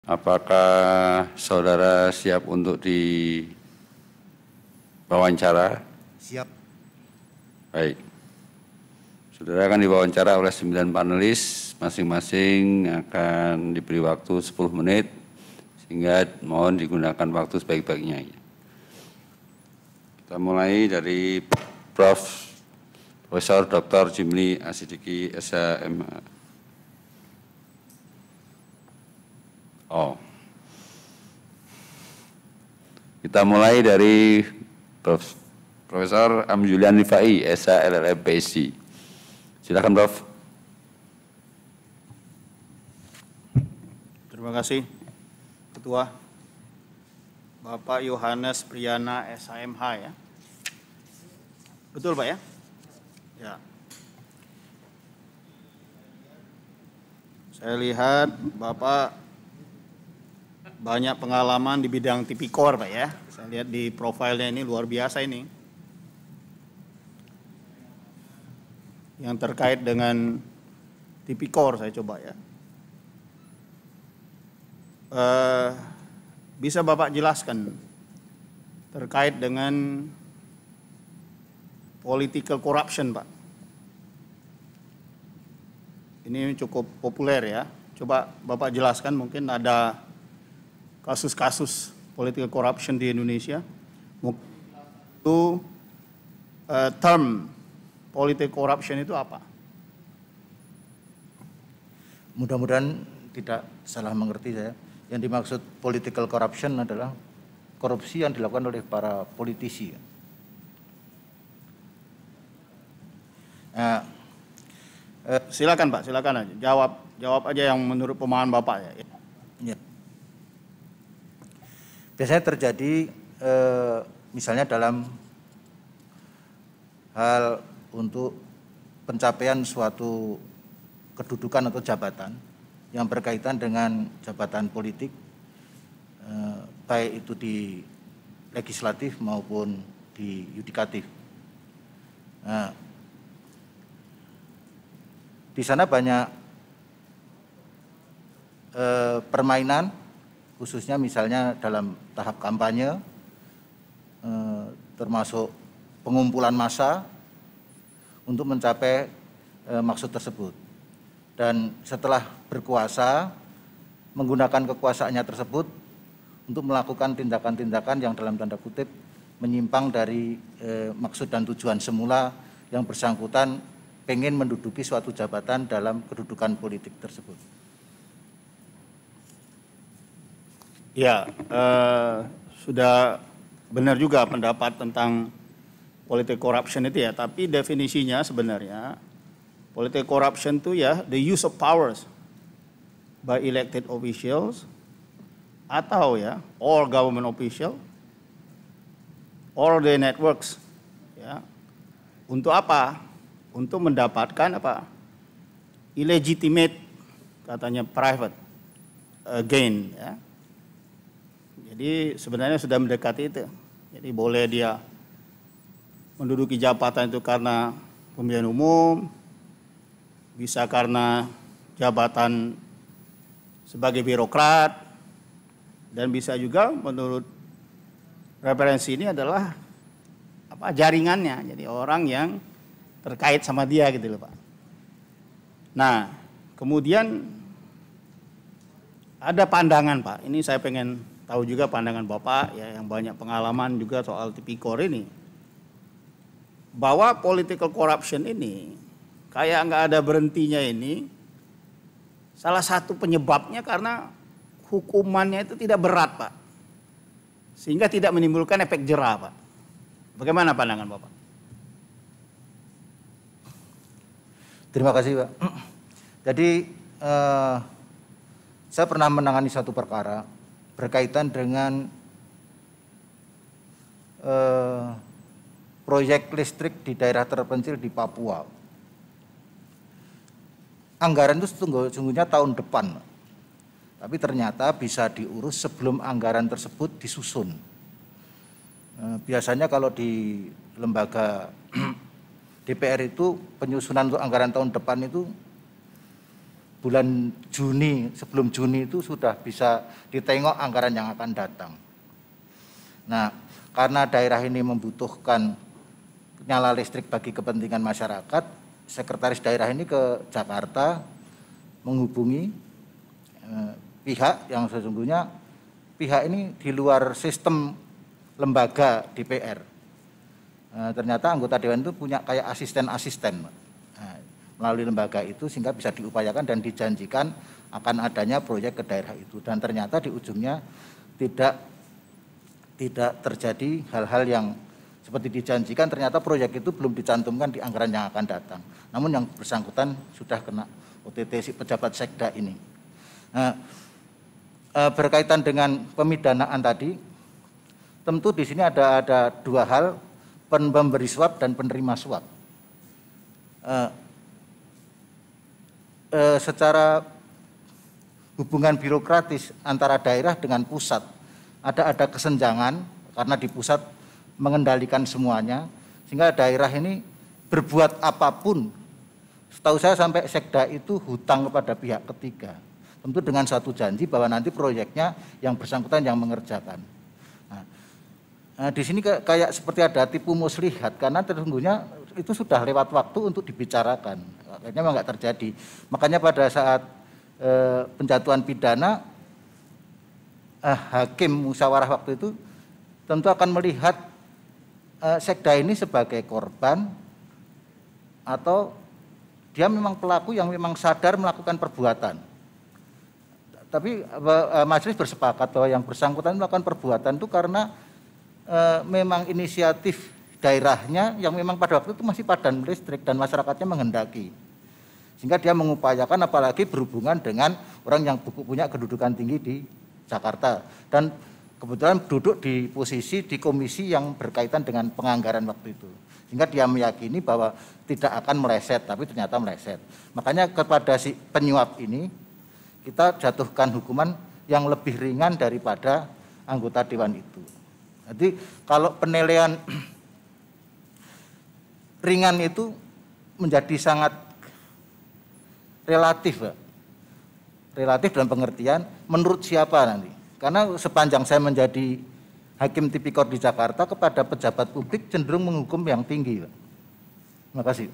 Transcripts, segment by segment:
Apakah saudara siap untuk diwawancara? Siap. Baik. Saudara akan diwawancara oleh 9 panelis, masing-masing akan diberi waktu 10 menit, sehingga mohon digunakan waktu sebaik-baiknya. Kita mulai dari Profesor Dr. Jimli Asidiki, SHMH. Kita mulai dari Profesor Julian Rifai, SH LLM PSC. Silakan, Prof. Terima kasih, Ketua. Bapak Yohanes Priyana, SHMH ya. Betul, Pak ya? Ya. Saya lihat Bapak banyak pengalaman di bidang tipikor, Pak ya. Saya lihat di profilnya ini luar biasa ini. Yang terkait dengan tipikor saya coba ya. Bisa Bapak jelaskan terkait dengan political corruption, Pak? Ini cukup populer ya. Coba Bapak jelaskan, mungkin ada kasus-kasus political corruption di Indonesia. Itu term political corruption itu apa? Mudah-mudahan tidak salah mengerti saya. Yang dimaksud political corruption adalah korupsi yang dilakukan oleh para politisi. Silakan Pak, silakan aja. Jawab aja yang menurut pemahaman Bapak ya. Ya. Biasanya terjadi misalnya dalam hal untuk pencapaian suatu kedudukan atau jabatan yang berkaitan dengan jabatan politik, baik itu di legislatif maupun di yudikatif. Nah, di sana banyak permainan, khususnya misalnya dalam tahap kampanye, termasuk pengumpulan massa untuk mencapai maksud tersebut. Dan setelah berkuasa, menggunakan kekuasaannya tersebut untuk melakukan tindakan-tindakan yang dalam tanda kutip menyimpang dari maksud dan tujuan semula yang bersangkutan pengen menduduki suatu jabatan dalam kedudukan politik tersebut. Ya, sudah benar juga pendapat tentang political corruption itu ya, tapi definisinya sebenarnya political corruption itu ya the use of powers by elected officials atau ya or government official or the networks ya. Untuk apa? Untuk mendapatkan apa? Illegitimate katanya private gain ya. Jadi sebenarnya sudah mendekati itu. Jadi boleh dia menduduki jabatan itu karena pemilihan umum, bisa karena jabatan sebagai birokrat, dan bisa juga menurut referensi ini adalah apa jaringannya, jadi orang yang terkait sama dia gitu loh Pak. Nah, kemudian ada pandangan Pak, ini saya pengen tahu juga pandangan Bapak ya yang banyak pengalaman juga soal tipikor ini, bahwa political corruption ini kayak nggak ada berhentinya ini, salah satu penyebabnya karena hukumannya itu tidak berat Pak, sehingga tidak menimbulkan efek jera Pak. Bagaimana pandangan Bapak? Terima kasih Pak. Jadi saya pernah menangani satu perkara berkaitan dengan proyek listrik di daerah terpencil di Papua. Anggaran itu sesungguhnya tahun depan, tapi ternyata bisa diurus sebelum anggaran tersebut disusun. Biasanya kalau di lembaga DPR itu penyusunan untuk anggaran tahun depan itu bulan Juni, sebelum Juni itu sudah bisa ditengok anggaran yang akan datang. Nah, karena daerah ini membutuhkan nyala listrik bagi kepentingan masyarakat, sekretaris daerah ini ke Jakarta menghubungi pihak yang sesungguhnya pihak ini di luar sistem lembaga DPR. Ternyata anggota dewan itu punya kayak asisten-asisten. Melalui lembaga itu sehingga bisa diupayakan dan dijanjikan akan adanya proyek ke daerah itu, dan ternyata di ujungnya tidak terjadi hal-hal yang seperti dijanjikan. Ternyata proyek itu belum dicantumkan di anggaran yang akan datang, namun yang bersangkutan sudah kena OTT si pejabat sekda ini. Berkaitan dengan pemidanaan tadi, tentu di sini ada dua hal, pemberi suap dan penerima suap. Secara hubungan birokratis antara daerah dengan pusat ada kesenjangan karena di pusat mengendalikan semuanya, sehingga daerah ini berbuat apapun, setahu saya sampai sekda itu hutang kepada pihak ketiga, tentu dengan satu janji bahwa nanti proyeknya yang bersangkutan yang mengerjakan. Nah, di sini kayak seperti ada tipu muslihat, karena sesungguhnya itu sudah lewat waktu untuk dibicarakan, akhirnya memang nggak terjadi. Makanya pada saat penjatuhan pidana, hakim musyawarah waktu itu tentu akan melihat sekda ini sebagai korban atau dia memang pelaku yang memang sadar melakukan perbuatan. Tapi majelis bersepakat bahwa yang bersangkutan melakukan perbuatan itu karena memang inisiatif daerahnya yang memang pada waktu itu masih padam listrik dan masyarakatnya menghendaki, sehingga dia mengupayakan, apalagi berhubungan dengan orang yang punya kedudukan tinggi di Jakarta dan kebetulan duduk di posisi di komisi yang berkaitan dengan penganggaran waktu itu, sehingga dia meyakini bahwa tidak akan meleset, tapi ternyata meleset. Makanya kepada si penyuap ini kita jatuhkan hukuman yang lebih ringan daripada anggota dewan itu. Jadi kalau penilaian ringan itu menjadi sangat relatif, Pak. Relatif dalam pengertian menurut siapa nanti. Karena sepanjang saya menjadi hakim tipikor di Jakarta, kepada pejabat publik cenderung menghukum yang tinggi, Pak. Terima kasih.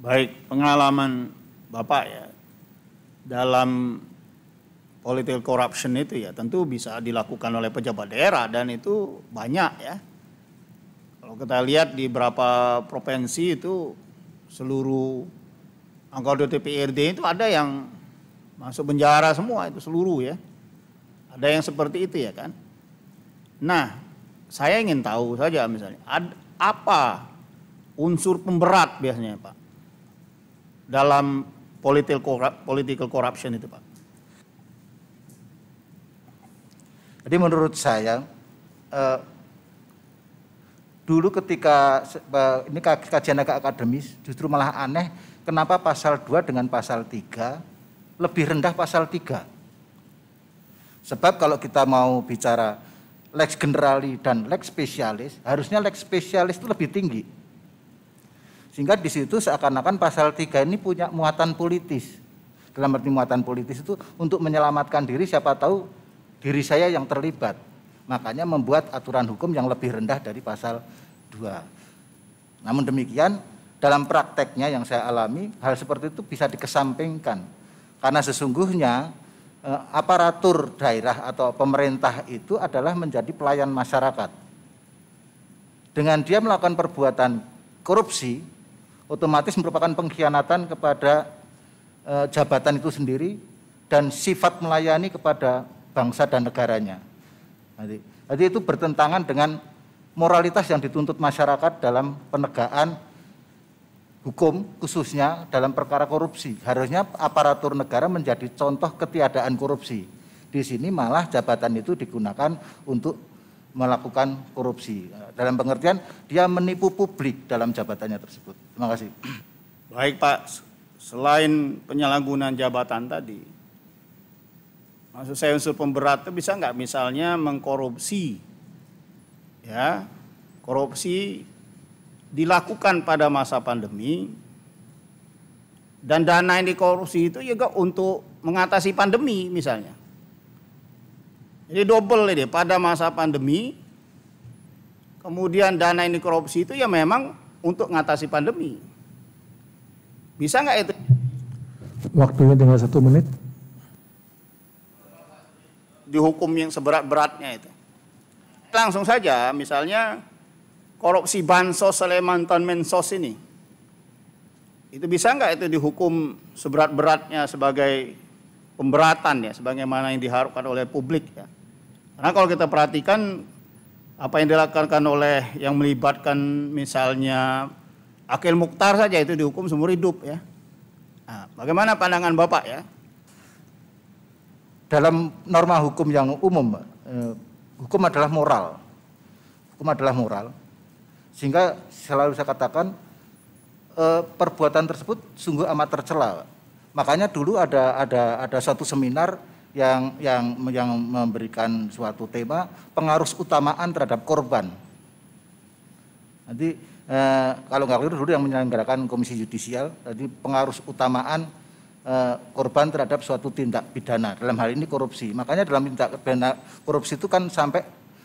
Baik, pengalaman Bapak ya dalam political corruption itu ya tentu bisa dilakukan oleh pejabat daerah dan itu banyak ya. Kalau kita lihat di beberapa provinsi itu seluruh anggota DPRD itu ada yang masuk penjara semua, itu seluruh ya. Ada yang seperti itu ya kan. Nah, saya ingin tahu saja misalnya apa unsur pemberat biasanya Pak dalam political corruption itu Pak. Jadi menurut saya dulu ketika ini kajian agak akademis, justru malah aneh kenapa pasal 2 dengan pasal 3 lebih rendah pasal 3. Sebab kalau kita mau bicara lex generali dan lex specialis, harusnya lex specialis itu lebih tinggi. Sehingga di situ seakan-akan pasal 3 ini punya muatan politis. Dalam arti muatan politis itu untuk menyelamatkan diri, siapa tahu diri saya yang terlibat. Makanya membuat aturan hukum yang lebih rendah dari pasal 2. Namun demikian, dalam prakteknya yang saya alami, hal seperti itu bisa dikesampingkan. Karena sesungguhnya aparatur daerah atau pemerintah itu adalah menjadi pelayan masyarakat. Dengan dia melakukan perbuatan korupsi, otomatis merupakan pengkhianatan kepada jabatan itu sendiri dan sifat melayani kepada bangsa dan negaranya. Jadi itu bertentangan dengan moralitas yang dituntut masyarakat dalam penegakan hukum, khususnya dalam perkara korupsi. Harusnya aparatur negara menjadi contoh ketiadaan korupsi. Di sini malah jabatan itu digunakan untuk melakukan korupsi. Dalam pengertian dia menipu publik dalam jabatannya tersebut. Terima kasih. Baik Pak, selain penyalahgunaan jabatan tadi, maksud saya unsur pemberat itu bisa nggak misalnya mengkorupsi, ya, korupsi dilakukan pada masa pandemi, Dan dana yang dikorupsi itu juga untuk mengatasi pandemi misalnya. Jadi double ini pada masa pandemi, kemudian dana yang dikorupsi itu ya memang untuk mengatasi pandemi. Bisa nggak itu? Waktunya tinggal 1 menit. Dihukum yang seberat-beratnya itu. Langsung saja misalnya korupsi bansos Slemantan Mensos ini. Itu bisa nggak itu dihukum seberat-beratnya sebagai pemberatan ya, sebagaimana yang diharapkan oleh publik ya. Karena kalau kita perhatikan apa yang dilakukan oleh yang melibatkan misalnya Akil Mukhtar saja itu dihukum seumur hidup ya. Nah, bagaimana pandangan Bapak ya? Dalam norma hukum yang umum, hukum adalah moral. Hukum adalah moral. Sehingga selalu saya katakan perbuatan tersebut sungguh amat tercela. Makanya dulu ada suatu seminar yang memberikan suatu tema pengaruh utamaan terhadap korban. Nanti kalau nggak keliru dulu yang menyelenggarakan Komisi Yudisial, jadi pengaruh utamaan korban terhadap suatu tindak pidana, dalam hal ini korupsi. Makanya dalam tindak pidana korupsi itu kan sampai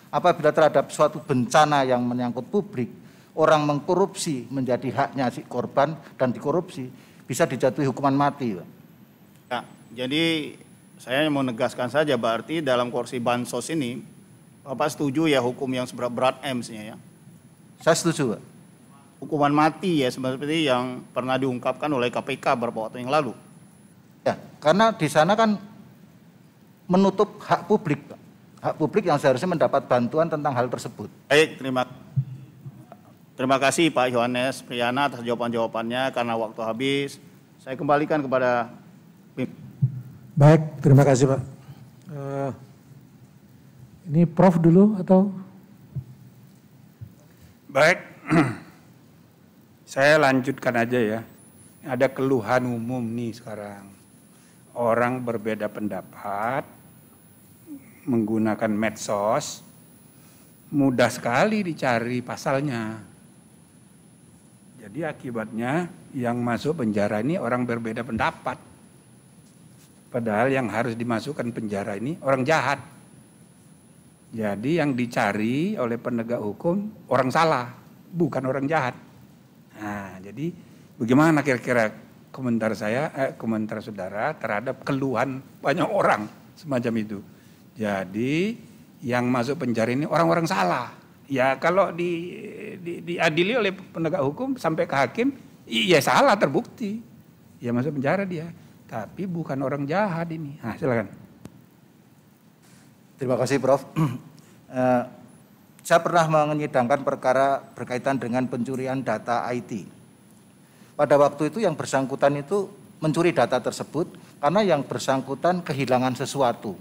apabila terhadap suatu bencana yang menyangkut publik, orang mengkorupsi menjadi haknya si korban dan dikorupsi, bisa dijatuhi hukuman mati. Ya, jadi saya mau menegaskan saja berarti dalam korupsi bansos ini, Bapak setuju ya hukum yang seberat-berat M-nya ya? Saya setuju, Pak. Hukuman mati ya seperti yang pernah diungkapkan oleh KPK beberapa waktu yang lalu. Ya, karena di sana kan menutup hak publik, Pak. Hak publik yang seharusnya mendapat bantuan tentang hal tersebut. Baik, terima kasih Pak Yohanes Priyana atas jawaban-jawabannya. Karena waktu habis, saya kembalikan kepada Baik, terima kasih Pak. Ini Prof dulu atau? Baik, saya lanjutkan aja ya. Ada keluhan umum nih sekarang. Orang berbeda pendapat, menggunakan medsos, mudah sekali dicari pasalnya. Jadi akibatnya yang masuk penjara ini orang berbeda pendapat. Padahal yang harus dimasukkan penjara ini orang jahat. Jadi yang dicari oleh penegak hukum orang salah, bukan orang jahat. Nah, jadi bagaimana kira-kira komentar saudara terhadap keluhan banyak orang semacam itu. Jadi yang masuk penjara ini orang-orang salah. Ya kalau diadili oleh penegak hukum sampai ke hakim, iya salah terbukti. Ya masuk penjara dia. Tapi bukan orang jahat ini. Nah, silakan. Terima kasih Prof. Saya pernah menyidangkan perkara berkaitan dengan pencurian data IT. Pada waktu itu yang bersangkutan itu mencuri data tersebut karena yang bersangkutan kehilangan sesuatu.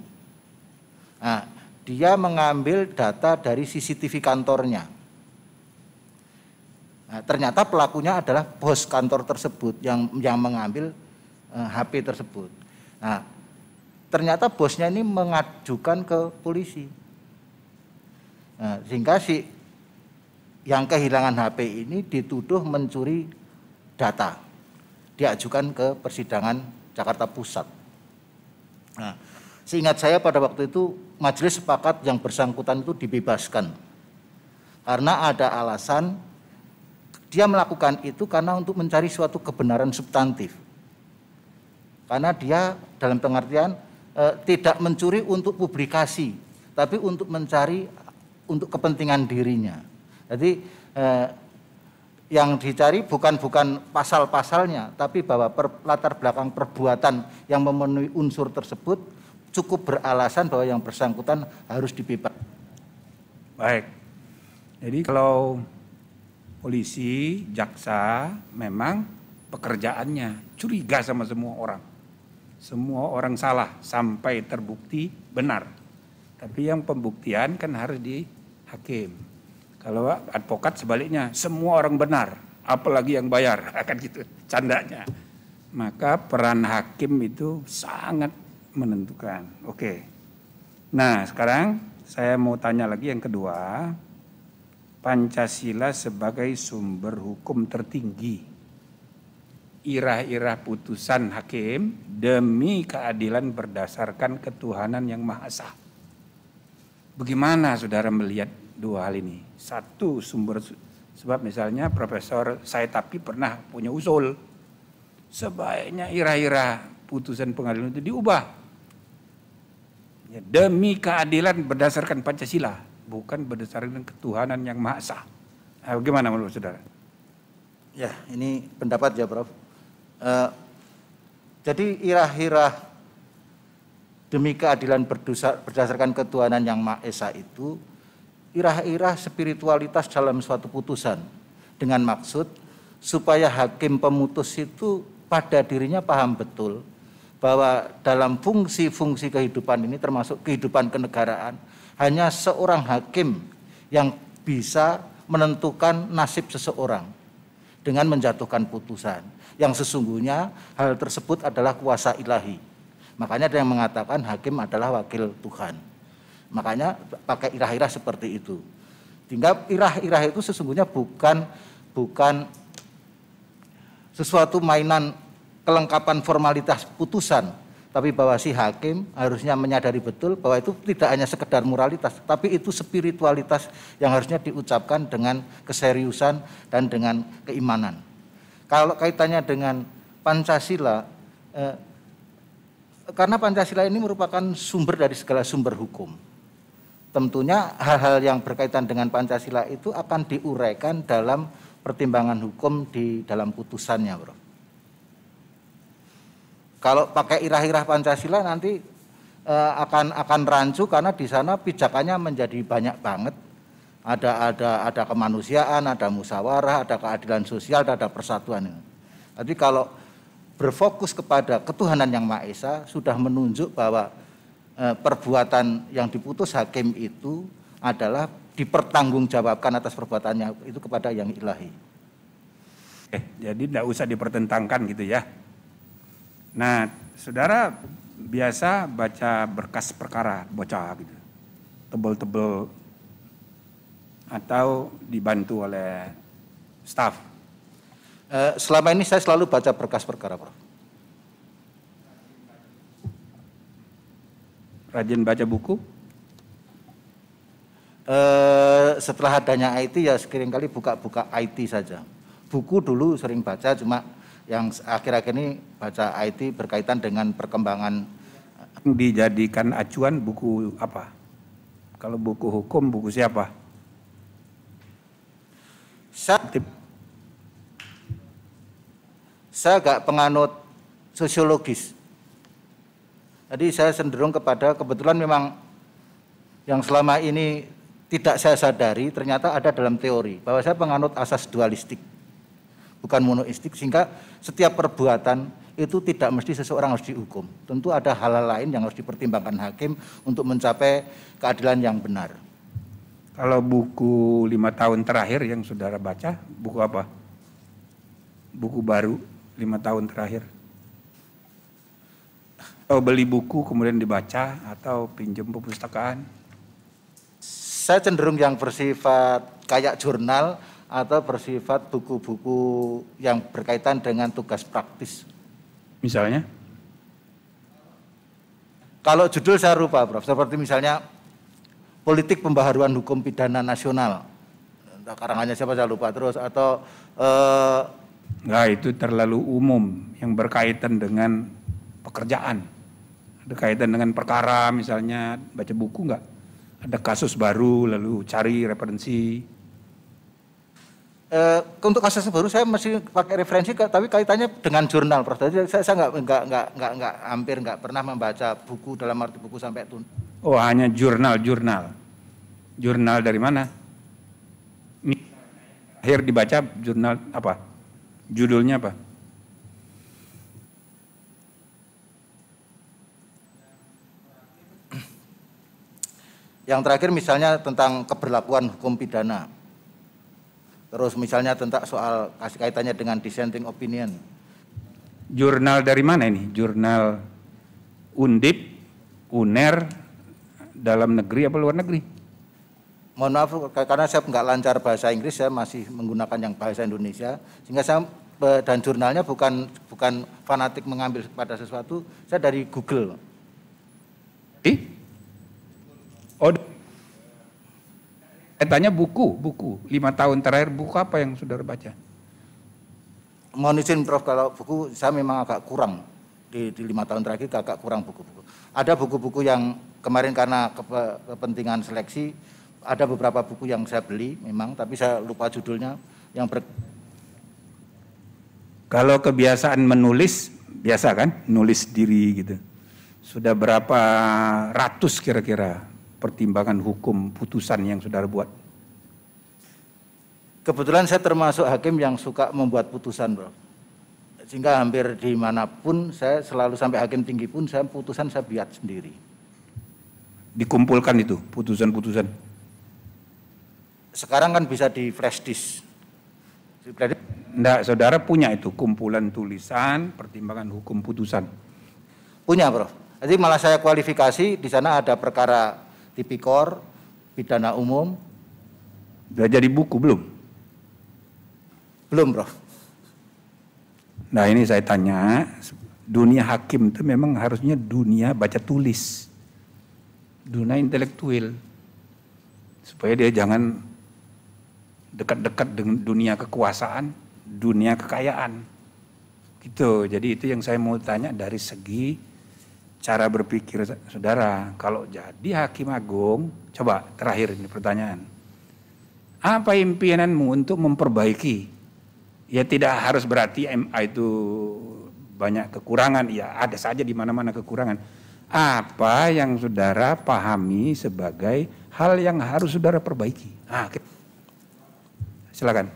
Nah, dia mengambil data dari CCTV kantornya. Nah, ternyata pelakunya adalah bos kantor tersebut yang mengambil HP tersebut. Nah, ternyata bosnya ini mengajukan ke polisi. Nah, sehingga si yang kehilangan HP ini dituduh mencuri data. Diajukan ke persidangan Jakarta Pusat. Nah, seingat saya pada waktu itu majelis sepakat yang bersangkutan itu dibebaskan. Karena ada alasan dia melakukan itu karena untuk mencari suatu kebenaran substantif. Karena dia dalam pengertian tidak mencuri untuk publikasi, tapi untuk mencari untuk kepentingan dirinya. Jadi yang dicari bukan pasal-pasalnya, tapi bahwa latar belakang perbuatan yang memenuhi unsur tersebut cukup beralasan bahwa yang bersangkutan harus dibebaskan. Baik. Jadi kalau polisi, jaksa memang pekerjaannya curiga sama semua orang. Semua orang salah sampai terbukti benar. Tapi yang pembuktian kan harus di hakim. Kalau advokat sebaliknya, semua orang benar, apalagi yang bayar, akan gitu candanya. Maka peran hakim itu sangat menentukan. Oke. Nah, sekarang saya mau tanya lagi yang kedua. Pancasila sebagai sumber hukum tertinggi. irah-irah putusan hakim demi keadilan berdasarkan ketuhanan yang Maha Esa. Bagaimana saudara melihat dua hal ini? Satu, sebab misalnya Profesor Said Tapi pernah punya usul, sebaiknya irah-irah putusan pengadilan itu diubah. Ya, demi keadilan berdasarkan Pancasila, bukan berdasarkan ketuhanan yang Maha Esa. Nah, bagaimana menurut saudara? Ya, ini pendapat ya, Prof. Jadi irah-irah demi keadilan berdasarkan ketuhanan yang Maha Esa itu irah-irah spiritualitas dalam suatu putusan dengan maksud supaya hakim pemutus itu pada dirinya paham betul bahwa dalam fungsi-fungsi kehidupan ini termasuk kehidupan kenegaraan hanya seorang hakim yang bisa menentukan nasib seseorang dengan menjatuhkan putusan yang sesungguhnya hal tersebut adalah kuasa ilahi. Makanya ada yang mengatakan hakim adalah wakil Tuhan. Makanya pakai irah-irah seperti itu. Sehingga irah-irah itu sesungguhnya bukan sesuatu mainan kelengkapan formalitas putusan, tapi bahwa si hakim harusnya menyadari betul bahwa itu tidak hanya sekedar moralitas, tapi itu spiritualitas yang harusnya diucapkan dengan keseriusan dan dengan keimanan. Kalau kaitannya dengan Pancasila, karena Pancasila ini merupakan sumber dari segala sumber hukum. Tentunya hal-hal yang berkaitan dengan Pancasila itu akan diuraikan dalam pertimbangan hukum di dalam putusannya, Bro. Kalau pakai irah-irah Pancasila nanti akan rancu karena di sana pijakannya menjadi banyak banget. Ada kemanusiaan, ada musyawarah, ada keadilan sosial, ada persatuan. Tapi kalau berfokus kepada ketuhanan yang Maha Esa sudah menunjuk bahwa perbuatan yang diputus hakim itu adalah dipertanggungjawabkan atas perbuatannya itu kepada yang ilahi. Jadi tidak usah dipertentangkan gitu ya. Nah, saudara biasa baca berkas perkara, baca gitu, tebel-tebel, atau dibantu oleh staf? Selama ini saya selalu baca berkas perkara, Prof. Rajin baca buku? Setelah adanya IT ya seringkali buka-buka IT saja. Buku dulu sering baca, cuma yang akhir-akhir ini baca IT berkaitan dengan perkembangan. Dijadikan acuan buku apa? Kalau buku hukum, buku siapa? Saya agak penganut sosiologis. Jadi saya cenderung kepada, kebetulan memang yang selama ini tidak saya sadari ternyata ada dalam teori, bahwa saya penganut asas dualistik, bukan monoistik, sehingga setiap perbuatan itu tidak mesti seseorang harus dihukum. Tentu ada hal-hal lain yang harus dipertimbangkan hakim untuk mencapai keadilan yang benar. Kalau buku 5 tahun terakhir yang saudara baca, buku apa? Buku baru 5 tahun terakhir. Atau beli buku kemudian dibaca atau pinjam perpustakaan? Saya cenderung yang bersifat kayak jurnal atau bersifat buku-buku yang berkaitan dengan tugas praktis. Misalnya? Kalau judul saya lupa, Prof. Seperti misalnya Politik Pembaharuan Hukum Pidana Nasional. Karangannya siapa saya lupa terus, atau Enggak, itu terlalu umum yang berkaitan dengan pekerjaan. Ada kaitan dengan perkara, misalnya baca buku enggak? Ada kasus baru lalu cari referensi. Untuk kasus baru saya masih pakai referensi, tapi kaitannya dengan jurnal, Prof. Jadi saya hampir nggak pernah membaca buku dalam arti buku sampai tuntas. Oh, hanya jurnal. Jurnal dari mana? Akhir dibaca jurnal apa? Judulnya apa? Yang terakhir misalnya tentang keberlakuan hukum pidana. Terus misalnya tentang soal kaitannya dengan dissenting opinion. Jurnal dari mana ini? Jurnal Undip, UNER, dalam negeri apa luar negeri? Mohon maaf karena saya nggak lancar bahasa Inggris, saya masih menggunakan yang bahasa Indonesia, sehingga saya dan jurnalnya bukan fanatik mengambil pada sesuatu, saya dari Google. Oh, saya tanya buku 5 tahun terakhir buku apa yang saudara baca? Mohon izin Prof, kalau buku saya memang agak kurang di 5 tahun terakhir agak kurang buku-buku. Ada buku-buku yang kemarin karena kepentingan seleksi, ada beberapa buku yang saya beli memang, tapi saya lupa judulnya. Kalau kebiasaan menulis, biasa kan, nulis diri gitu. Sudah berapa ratus kira-kira pertimbangan hukum putusan yang saudara buat? Kebetulan saya termasuk hakim yang suka membuat putusan, Bro. Sehingga hampir dimanapun, saya selalu sampai hakim tinggi pun, putusan saya buat sendiri. Dikumpulkan itu, putusan-putusan? Sekarang kan bisa di flash disk. Enggak, saudara punya itu, kumpulan tulisan, pertimbangan hukum putusan? Punya, Bro. Jadi malah saya kualifikasi, di sana ada perkara tipikor, pidana umum. Sudah jadi buku belum? Belum, Bro. Nah ini saya tanya, dunia hakim itu memang harusnya dunia baca tulis, dunia intelektual, supaya dia jangan dekat-dekat dengan dunia kekuasaan, dunia kekayaan, gitu. Jadi itu yang saya mau tanya dari segi cara berpikir saudara. Kalau jadi hakim agung, coba terakhir ini pertanyaan, apa impianmu untuk memperbaiki? Ya tidak harus berarti MA itu banyak kekurangan, ya ada saja di mana-mana kekurangan. Apa yang saudara pahami sebagai hal yang harus saudara perbaiki? Silakan.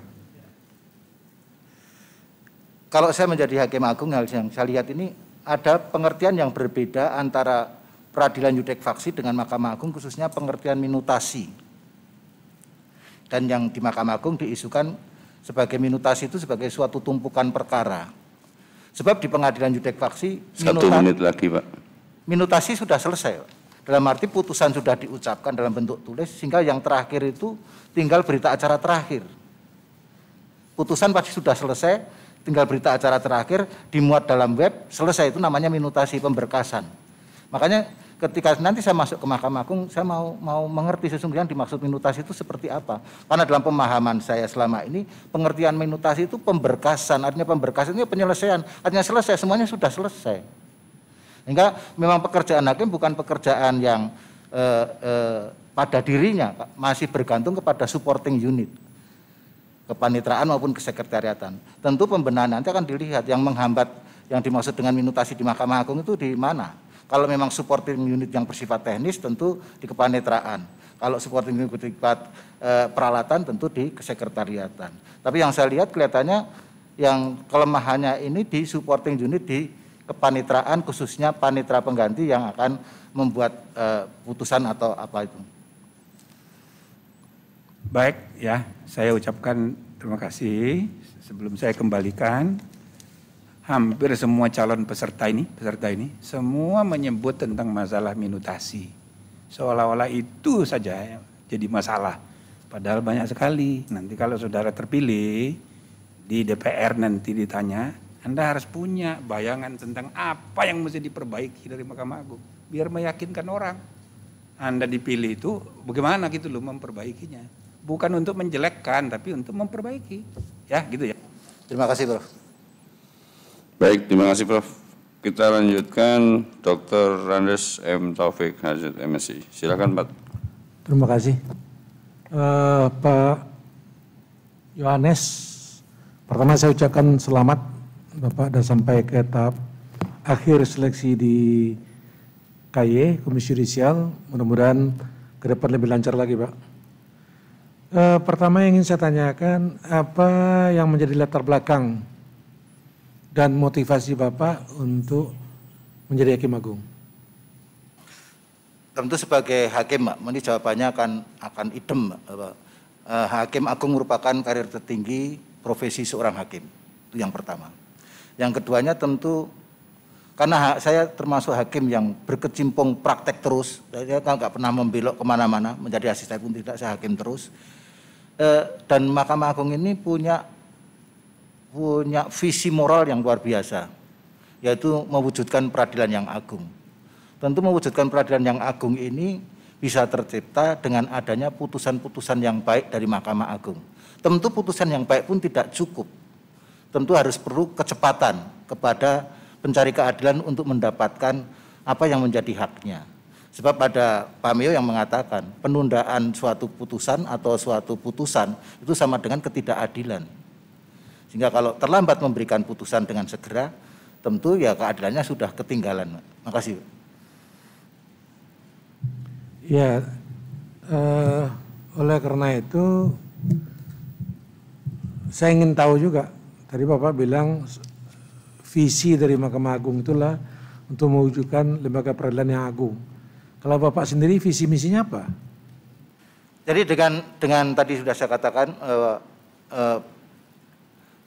Kalau saya menjadi hakim agung, hal yang saya lihat ini ada pengertian yang berbeda antara peradilan yudek faksi dengan Mahkamah Agung, khususnya pengertian minutasi. Dan yang di Mahkamah Agung diisukan sebagai minutasi itu sebagai suatu tumpukan perkara. Sebab di pengadilan yudek faksi, 1 menit lagi, Pak. Minutasi sudah selesai, Pak. Dalam arti putusan sudah diucapkan dalam bentuk tulis, sehingga yang terakhir itu tinggal berita acara terakhir. Putusan pasti sudah selesai, tinggal berita acara terakhir, dimuat dalam web, selesai, itu namanya minutasi pemberkasan. Makanya ketika nanti saya masuk ke Mahkamah Agung, saya mau mengerti sesungguhnya yang dimaksud minutasi itu seperti apa. Karena dalam pemahaman saya selama ini, pengertian minutasi itu pemberkasan, artinya pemberkasan itu penyelesaian, artinya selesai, semuanya sudah selesai. Sehingga memang pekerjaan hakim bukan pekerjaan yang pada dirinya, Pak, masih bergantung kepada supporting unit, kepanitraan maupun kesekretariatan. Tentu pembenahan nanti akan dilihat yang menghambat, yang dimaksud dengan minutasi di Mahkamah Agung itu di mana. Kalau memang supporting unit yang bersifat teknis tentu di kepanitraan. Kalau supporting unit bersifat peralatan tentu di kesekretariatan. Tapi yang saya lihat kelihatannya yang kelemahannya ini di supporting unit di kepanitraan, khususnya panitra pengganti yang akan membuat putusan atau apa itu. Baik ya, saya ucapkan terima kasih. Sebelum saya kembalikan, hampir semua calon peserta ini semua menyebut tentang masalah minutasi. Seolah-olah itu saja jadi masalah. Padahal banyak sekali. Nanti kalau saudara terpilih di DPR nanti ditanya, Anda harus punya bayangan tentang apa yang mesti diperbaiki dari Mahkamah Agung. Biar meyakinkan orang. Anda dipilih itu bagaimana gitu loh memperbaikinya. Bukan untuk menjelekkan, tapi untuk memperbaiki. Ya gitu ya. Terima kasih, Prof. Baik, terima kasih Prof. Kita lanjutkan Dr. Randes M. Taufik, Hajat MSI. Silakan Pak. Terima kasih. Pak Yohanes, pertama saya ucapkan selamat Bapak sudah sampai ke tahap akhir seleksi di KY, Komisi Yudisial. Mudah-mudahan ke depan lebih lancar lagi Pak. Pertama yang ingin saya tanyakan, apa yang menjadi latar belakang dan motivasi Bapak untuk menjadi Hakim Agung? Tentu sebagai hakim, Pak, ini jawabannya akan idem, Pak. Hakim Agung merupakan karir tertinggi profesi seorang hakim, itu yang pertama. Yang keduanya tentu karena saya termasuk hakim yang berkecimpung praktek terus, saya nggak pernah membelok kemana-mana, menjadi asisten pun tidak, saya hakim terus. Dan Mahkamah Agung ini punya punya visi moral yang luar biasa, yaitu mewujudkan peradilan yang agung. Tentu mewujudkan peradilan yang agung ini bisa tercipta dengan adanya putusan-putusan yang baik dari Mahkamah Agung. Tentu putusan yang baik pun tidak cukup. Tentu harus perlu kecepatan kepada pencari keadilan untuk mendapatkan apa yang menjadi haknya. Sebab ada Pak Meo yang mengatakan penundaan suatu putusan atau suatu putusan itu sama dengan ketidakadilan. Sehingga kalau terlambat memberikan putusan dengan segera, tentu ya keadilannya sudah ketinggalan. Makasih. Ya, oleh karena itu saya ingin tahu juga, tadi Bapak bilang visi dari Mahkamah Agung itulah untuk mewujudkan lembaga peradilan yang agung. Kalau Bapak sendiri visi misinya apa? Jadi dengan tadi sudah saya katakan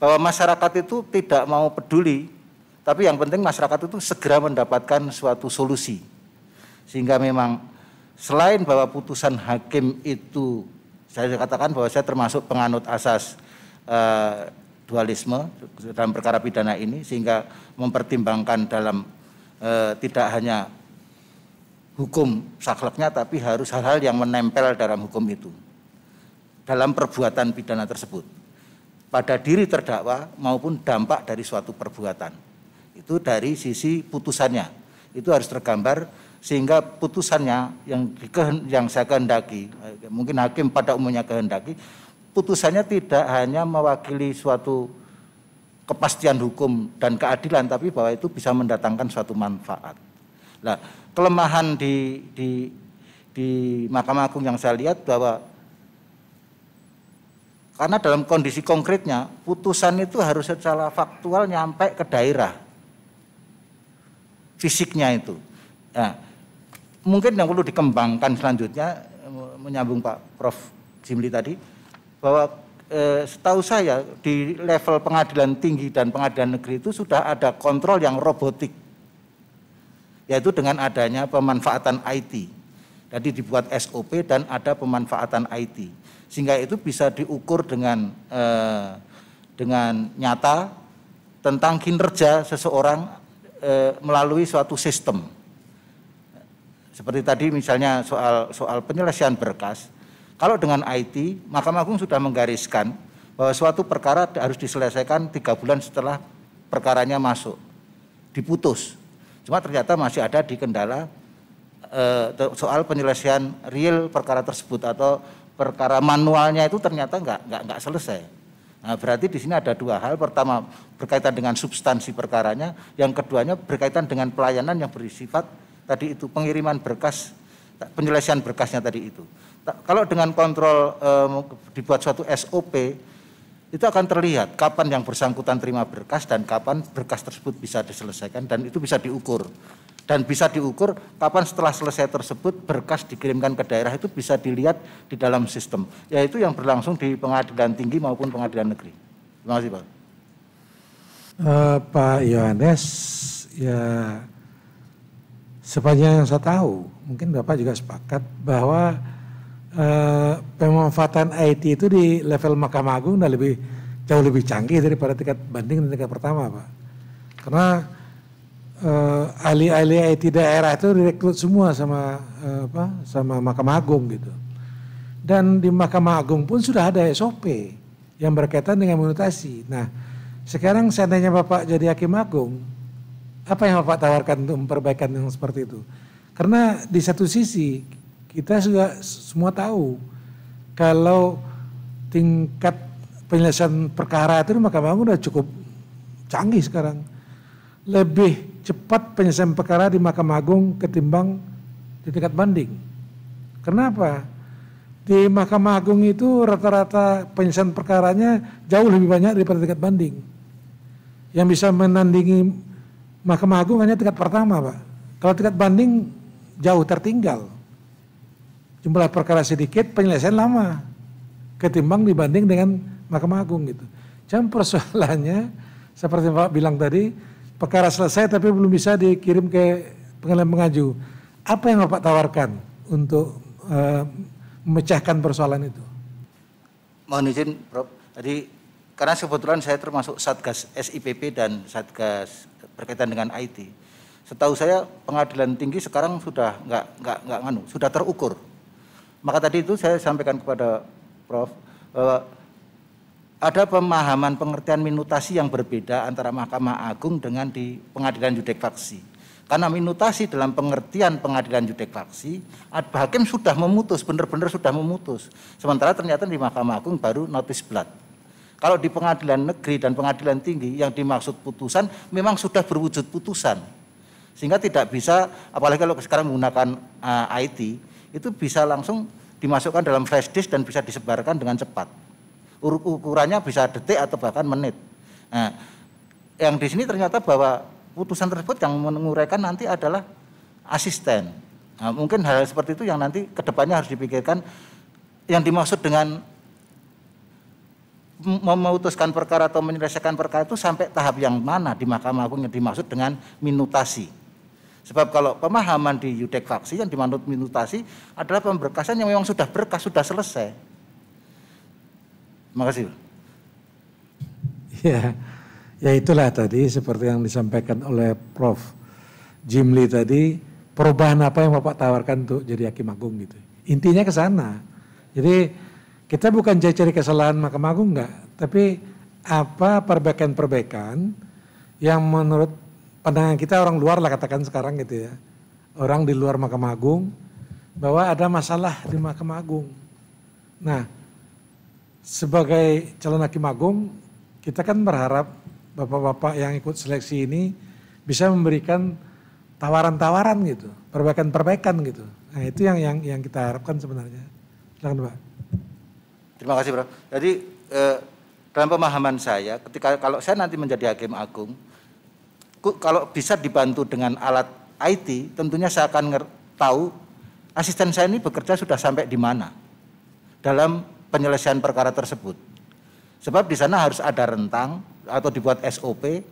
bahwa masyarakat itu tidak mau peduli, tapi yang penting masyarakat itu segera mendapatkan suatu solusi. Sehingga memang selain bahwa putusan hakim itu, saya katakan bahwa saya termasuk penganut asas dualisme dalam perkara pidana ini, sehingga mempertimbangkan dalam tidak hanya hukum sakleknya, tapi harus hal-hal yang menempel dalam hukum itu, dalam perbuatan pidana tersebut, pada diri terdakwa maupun dampak dari suatu perbuatan. Itu dari sisi putusannya, itu harus tergambar sehingga putusannya yang saya kehendaki, mungkin hakim pada umumnya kehendaki, putusannya tidak hanya mewakili suatu kepastian hukum dan keadilan, tapi bahwa itu bisa mendatangkan suatu manfaat. Nah, kelemahan di Mahkamah Agung yang saya lihat bahwa karena dalam kondisi konkretnya putusan itu harus secara faktual nyampe ke daerah fisiknya itu. Nah, mungkin yang perlu dikembangkan selanjutnya, menyambung Pak Prof. Jimli tadi, bahwa setahu saya di level pengadilan tinggi dan pengadilan negeri itu sudah ada kontrol yang robotik, yaitu dengan adanya pemanfaatan IT. Jadi dibuat SOP dan ada pemanfaatan IT, sehingga itu bisa diukur dengan nyata tentang kinerja seseorang melalui suatu sistem. Seperti tadi misalnya soal penyelesaian berkas, kalau dengan IT, Mahkamah Agung sudah menggariskan bahwa suatu perkara harus diselesaikan 3 bulan setelah perkaranya masuk, diputus. Cuma ternyata masih ada di kendala soal penyelesaian real perkara tersebut, atau perkara manualnya itu ternyata nggak selesai. Nah, berarti di sini ada 2 hal. Pertama, berkaitan dengan substansi perkaranya. Yang keduanya berkaitan dengan pelayanan yang bersifat tadi itu, pengiriman berkas, penyelesaian berkasnya tadi itu. Kalau dengan kontrol dibuat suatu SOP, itu akan terlihat kapan yang bersangkutan terima berkas dan kapan berkas tersebut bisa diselesaikan, dan itu bisa diukur. Dan bisa diukur kapan setelah selesai tersebut berkas dikirimkan ke daerah, itu bisa dilihat di dalam sistem, yaitu yang berlangsung di pengadilan tinggi maupun pengadilan negeri. Terima kasih Pak. Pak Yohanes, ya sepanjang yang saya tahu, mungkin Bapak juga sepakat bahwa pemanfaatan IT itu di level Mahkamah Agung udah jauh lebih canggih daripada tingkat banding dan tingkat pertama, Pak. Karena ahli-ahli IT daerah itu direkrut semua sama Mahkamah Agung gitu. Dan di Mahkamah Agung pun sudah ada SOP yang berkaitan dengan monetasi. Nah, sekarang seandainya Bapak jadi Hakim Agung, apa yang Bapak tawarkan untuk memperbaikan yang seperti itu? Karena di satu sisi kita juga semua tahu kalau tingkat penyelesaian perkara itu di Mahkamah Agung sudah cukup canggih sekarang. Lebih cepat penyelesaian perkara di Mahkamah Agung ketimbang di tingkat banding. Kenapa? Di Mahkamah Agung itu rata-rata penyelesaian perkaranya jauh lebih banyak daripada tingkat banding. Yang bisa menandingi Mahkamah Agung hanya tingkat pertama, Pak. Kalau tingkat banding jauh tertinggal. Jumlah perkara sedikit, penyelesaian lama ketimbang dibanding dengan Mahkamah Agung gitu. Cuma persoalannya seperti Pak bilang tadi, perkara selesai tapi belum bisa dikirim ke pengadilan pengaju. Apa yang Bapak tawarkan untuk memecahkan persoalan itu? Mohon izin, Prof. Jadi karena kebetulan saya termasuk Satgas SIPP dan Satgas berkaitan dengan IT. Setahu saya pengadilan tinggi sekarang sudah sudah terukur. Maka tadi itu saya sampaikan kepada Prof. Ada pemahaman pengertian minutasi yang berbeda antara Mahkamah Agung dengan di pengadilan yudek faksi. Karena minutasi dalam pengertian pengadilan yudek faksi, hakim sudah memutus, benar-benar sudah memutus. Sementara ternyata di Mahkamah Agung baru notice blood. Kalau di pengadilan negeri dan pengadilan tinggi yang dimaksud putusan memang sudah berwujud putusan. Sehingga tidak bisa, apalagi kalau sekarang menggunakan IT, itu bisa langsung dimasukkan dalam flash disk dan bisa disebarkan dengan cepat. Ukurannya bisa detik atau bahkan menit. Nah, yang di sini ternyata bahwa putusan tersebut yang menguraikan nanti adalah asisten. Nah, mungkin hal seperti itu yang nanti kedepannya harus dipikirkan. Yang dimaksud dengan memutuskan perkara atau menyelesaikan perkara itu sampai tahap yang mana di Mahkamah Agung yang dimaksud dengan minutasi. Sebab kalau pemahaman di yudek faksi yang dimaksud minutasi adalah pemberkasan yang memang sudah berkas, sudah selesai. Terima kasih. Ya itulah tadi seperti yang disampaikan oleh Prof. Jimli tadi, perubahan apa yang Bapak tawarkan untuk jadi Hakim Agung gitu. Intinya ke sana. Jadi kita bukan cari kesalahan Mahkamah Agung enggak, tapi apa perbaikan-perbaikan yang menurut pandangan kita orang luar lah katakan sekarang gitu ya. Orang di luar Mahkamah Agung bahwa ada masalah di Mahkamah Agung. Nah, sebagai calon Hakim Agung, kita kan berharap Bapak-bapak yang ikut seleksi ini bisa memberikan tawaran-tawaran gitu, perbaikan-perbaikan gitu. Nah itu yang kita harapkan sebenarnya. Silakan Pak. Terima kasih Bro. Jadi dalam pemahaman saya, ketika kalau saya nanti menjadi Hakim Agung, kalau bisa dibantu dengan alat IT, tentunya saya akan tahu asisten saya ini bekerja sudah sampai di mana dalam penyelesaian perkara tersebut. Sebab di sana harus ada rentang atau dibuat SOP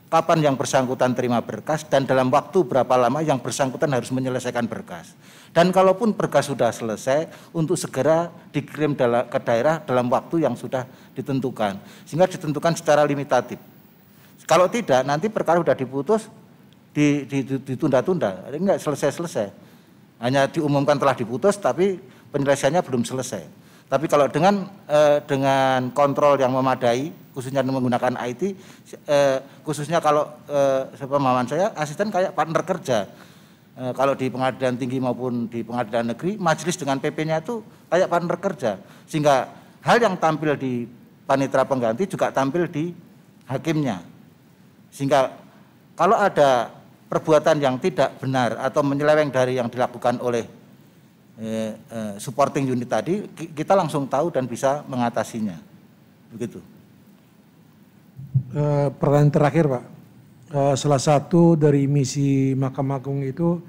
kapan yang bersangkutan terima berkas dan dalam waktu berapa lama yang bersangkutan harus menyelesaikan berkas. Dan kalaupun berkas sudah selesai, untuk segera dikirim ke daerah dalam waktu yang sudah ditentukan. Sehingga ditentukan secara limitatif. Kalau tidak, nanti perkara sudah diputus, ditunda-tunda, enggak selesai-selesai. Hanya diumumkan telah diputus, tapi penyelesaiannya belum selesai. Tapi kalau dengan kontrol yang memadai, khususnya menggunakan IT, khususnya kalau sepemahaman saya, asisten kayak partner kerja. Kalau di pengadilan tinggi maupun di pengadilan negeri, majelis dengan PP-nya itu kayak partner kerja. Sehingga hal yang tampil di panitera pengganti juga tampil di hakimnya. Sehingga kalau ada perbuatan yang tidak benar atau menyeleweng dari yang dilakukan oleh supporting unit tadi, kita langsung tahu dan bisa mengatasinya. Begitu. Pertanyaan terakhir Pak, salah satu dari misi Mahkamah Agung itu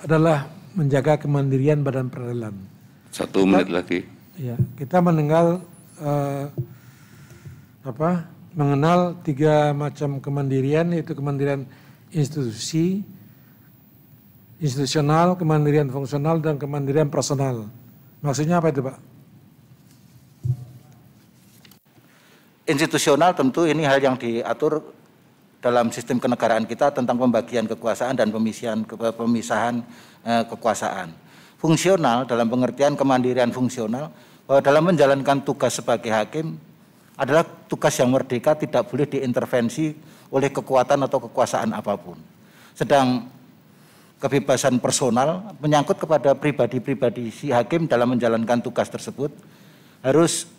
adalah menjaga kemandirian badan peradilan. 1 menit lagi. Ya, kita mengenal 3 macam kemandirian, yaitu kemandirian institusional, kemandirian fungsional, dan kemandirian personal. Maksudnya apa itu Pak? Institusional tentu ini hal yang diatur dalam sistem kenegaraan kita tentang pembagian kekuasaan dan pemisahan kekuasaan. Fungsional dalam pengertian kemandirian fungsional, bahwa dalam menjalankan tugas sebagai hakim adalah tugas yang merdeka, tidak boleh diintervensi oleh kekuatan atau kekuasaan apapun. Sedang kebebasan personal menyangkut kepada pribadi-pribadi si hakim dalam menjalankan tugas tersebut harus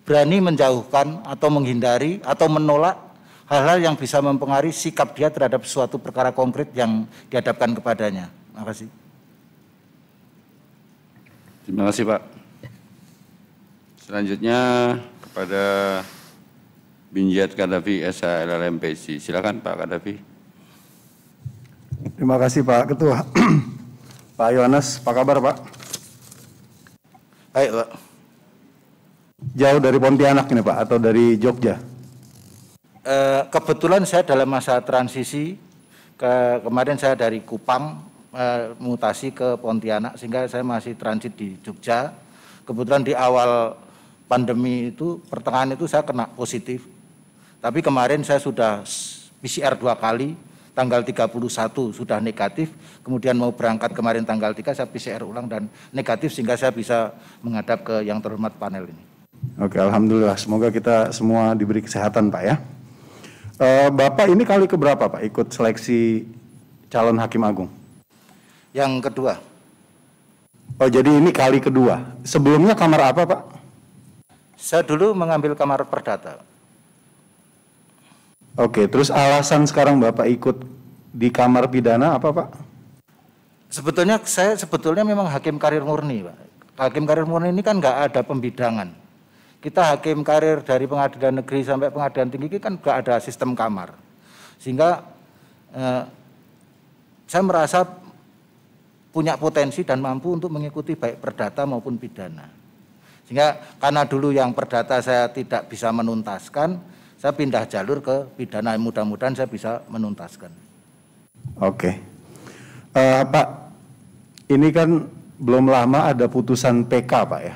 berani menjauhkan atau menghindari atau menolak hal-hal yang bisa mempengaruhi sikap dia terhadap suatu perkara konkret yang dihadapkan kepadanya. Terima kasih. Terima kasih Pak. Selanjutnya kepada Binjat Kadafi SH LLMPC. Silakan Pak Kadafi. Terima kasih Pak Ketua. Pak Yohanes, apa kabar Pak? Baik Pak. Jauh dari Pontianak ini Pak, atau dari Jogja? Kebetulan saya dalam masa transisi, kemarin saya dari Kupang mutasi ke Pontianak, sehingga saya masih transit di Jogja. Kebetulan di awal pandemi itu pertengahan itu saya kena positif. Tapi kemarin saya sudah PCR 2 kali, tanggal 31 sudah negatif, kemudian mau berangkat kemarin tanggal 3 saya PCR ulang dan negatif sehingga saya bisa menghadap ke yang terhormat panel ini. Oke, alhamdulillah. Semoga kita semua diberi kesehatan, Pak ya. Bapak ini kali keberapa, Pak, ikut seleksi calon hakim agung? Yang kedua. Oh, jadi ini kali kedua. Sebelumnya kamar apa, Pak? Saya dulu mengambil kamar perdata. Oke, terus alasan sekarang Bapak ikut di kamar pidana apa, Pak? Sebetulnya saya memang hakim karir murni, Pak. Hakim karir murni ini kan nggak ada pembidangan. Kita hakim karir dari pengadilan negeri sampai pengadilan tinggi kan nggak ada sistem kamar. Sehingga saya merasa punya potensi dan mampu untuk mengikuti baik perdata maupun pidana. Sehingga karena dulu yang perdata saya tidak bisa menuntaskan, saya pindah jalur ke pidana, mudah-mudahan saya bisa menuntaskan. Oke. Pak, ini kan belum lama ada putusan PK, Pak ya.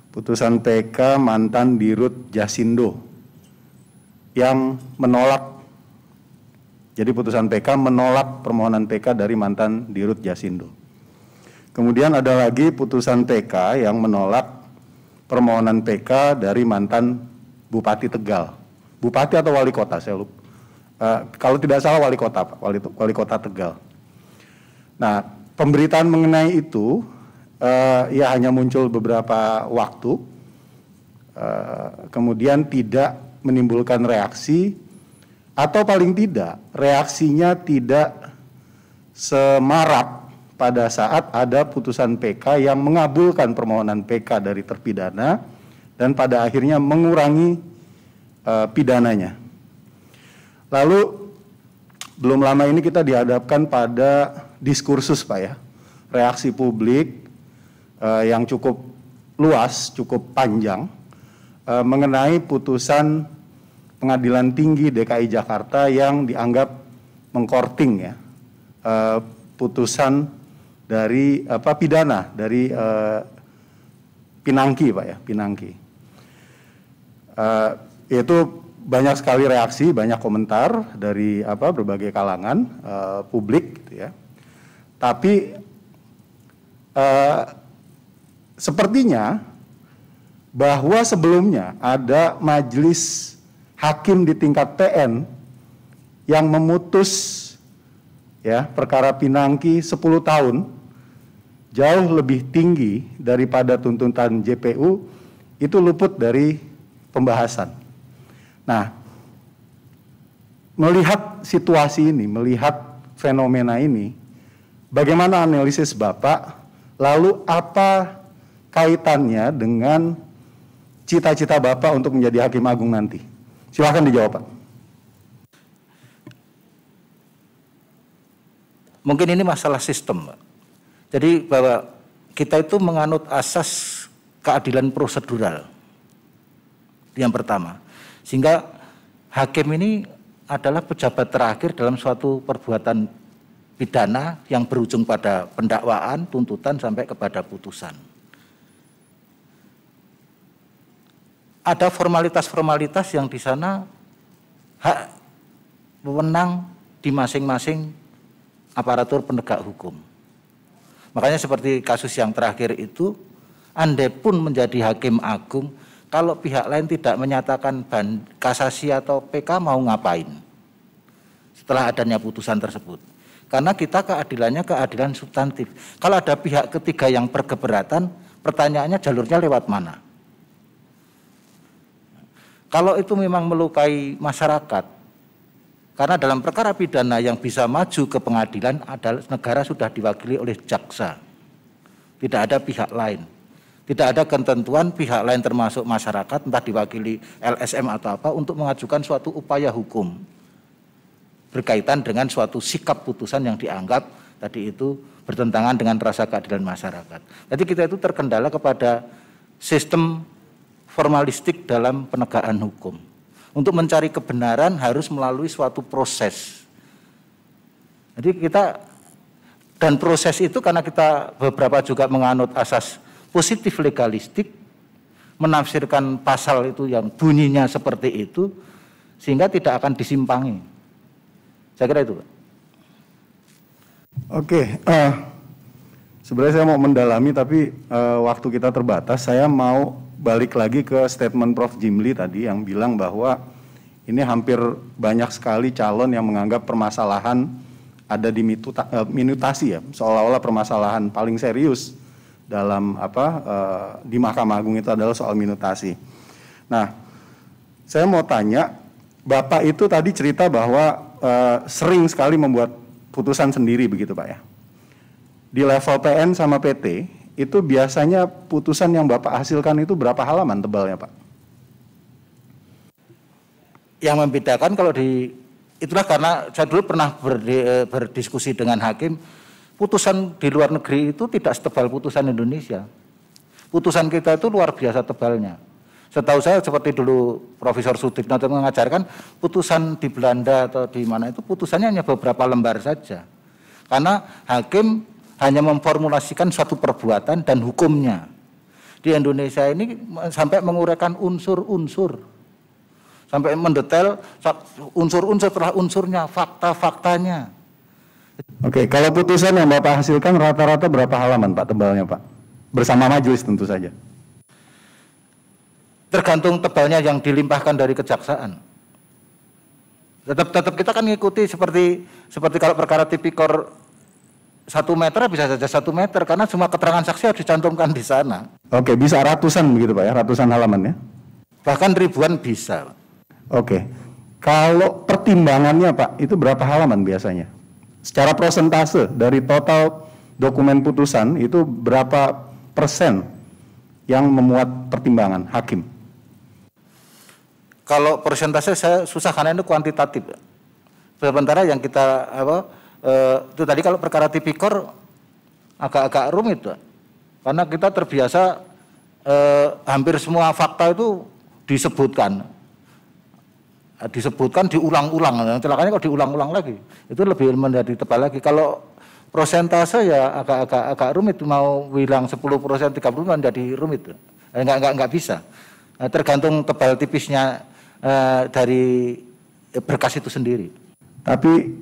Putusan PK mantan Dirut Jasindo yang menolak. Jadi putusan PK menolak permohonan PK dari mantan Dirut Jasindo. Kemudian ada lagi putusan PK yang menolak permohonan PK dari mantan Bupati Tegal. Bupati atau wali kota, saya lupa. Kalau tidak salah wali kota, Pak, wali kota Tegal. Nah, pemberitaan mengenai itu ya hanya muncul beberapa waktu, kemudian tidak menimbulkan reaksi, atau paling tidak reaksinya tidak semarak pada saat ada putusan PK yang mengabulkan permohonan PK dari terpidana dan pada akhirnya mengurangi pidananya. Lalu belum lama ini kita dihadapkan pada diskursus, Pak ya, reaksi publik yang cukup luas, cukup panjang mengenai putusan Pengadilan Tinggi DKI Jakarta yang dianggap mengkorting ya putusan dari pidana dari Pinangki, Pak ya, Pinangki. Itu banyak sekali reaksi, banyak komentar dari berbagai kalangan publik gitu ya. Tapi sepertinya bahwa sebelumnya ada majelis hakim di tingkat PN yang memutus ya perkara Pinangki 10 tahun jauh lebih tinggi daripada tuntutan JPU, itu luput dari pembahasan. Nah, melihat situasi ini, melihat fenomena ini, bagaimana analisis Bapak, lalu apa kaitannya dengan cita-cita Bapak untuk menjadi hakim agung nanti? Silakan dijawab, Pak. Mungkin ini masalah sistem, Pak. Jadi bahwa kita itu menganut asas keadilan prosedural yang pertama. Sehingga hakim ini adalah pejabat terakhir dalam suatu perbuatan pidana yang berujung pada pendakwaan, tuntutan sampai kepada putusan. Ada formalitas-formalitas yang di sana hak wewenang di masing-masing aparatur penegak hukum. Makanya seperti kasus yang terakhir itu, andai pun menjadi hakim agung, kalau pihak lain tidak menyatakan kasasi atau PK mau ngapain setelah adanya putusan tersebut. Karena kita keadilannya keadilan substantif. Kalau ada pihak ketiga yang berkeberatan, pertanyaannya jalurnya lewat mana? Kalau itu memang melukai masyarakat, karena dalam perkara pidana yang bisa maju ke pengadilan adalah negara sudah diwakili oleh jaksa. Tidak ada pihak lain. Tidak ada ketentuan pihak lain termasuk masyarakat, entah diwakili LSM atau apa, untuk mengajukan suatu upaya hukum berkaitan dengan suatu sikap putusan yang dianggap tadi itu bertentangan dengan rasa keadilan masyarakat. Jadi kita itu terkendala kepada sistem formalistik dalam penegakan hukum. Untuk mencari kebenaran harus melalui suatu proses. Jadi kita, dan proses itu karena kita beberapa juga menganut asas positif legalistik, menafsirkan pasal itu yang bunyinya seperti itu sehingga tidak akan disimpangi. Saya kira itu, Pak. Oke, sebenarnya saya mau mendalami tapi waktu kita terbatas. Saya mau balik lagi ke statement Prof. Jimli tadi yang bilang bahwa ini hampir banyak sekali calon yang menganggap permasalahan ada di minutasi ya, seolah-olah permasalahan paling serius dalam di Mahkamah Agung itu adalah soal minutasi. Nah, saya mau tanya, Bapak itu tadi cerita bahwa sering sekali membuat putusan sendiri begitu Pak ya. Di level PN sama PT itu biasanya putusan yang Bapak hasilkan itu berapa halaman tebalnya Pak? Yang membedakan kalau itulah karena saya dulu pernah berdiskusi dengan hakim, putusan di luar negeri itu tidak setebal putusan Indonesia. Putusan kita itu luar biasa tebalnya. Setahu saya seperti dulu Profesor Sutikno mengajarkan, putusan di Belanda atau di mana itu putusannya hanya beberapa lembar saja. Karena hakim hanya memformulasikan suatu perbuatan dan hukumnya. Di Indonesia ini sampai menguraikan unsur-unsur. Sampai mendetail unsur-unsur setelah unsurnya, fakta-faktanya. Oke, kalau putusan yang Bapak hasilkan rata-rata berapa halaman Pak tebalnya Pak? Bersama majelis tentu saja. Tergantung tebalnya yang dilimpahkan dari kejaksaan. Tetap kita kan mengikuti seperti kalau perkara tipikor 1 meter bisa saja 1 meter karena semua keterangan saksi harus dicantumkan di sana. Oke, bisa ratusan begitu Pak ya, ratusan halaman ya? Bahkan ribuan bisa. Oke, kalau pertimbangannya Pak, itu berapa halaman biasanya? Secara persentase dari total dokumen putusan itu berapa persen yang memuat pertimbangan hakim? Kalau persentase saya susah karena itu kuantitatif. Sementara yang kita itu tadi kalau perkara tipikor agak-agak rumit, Pak. Karena kita terbiasa hampir semua fakta itu disebutkan diulang-ulang. Celakanya kok diulang-ulang lagi. Itu lebih menjadi tebal lagi. Kalau prosentase ya agak rumit, mau bilang 10%, 30% menjadi rumit. Enggak bisa. Tergantung tebal tipisnya dari berkas itu sendiri. Tapi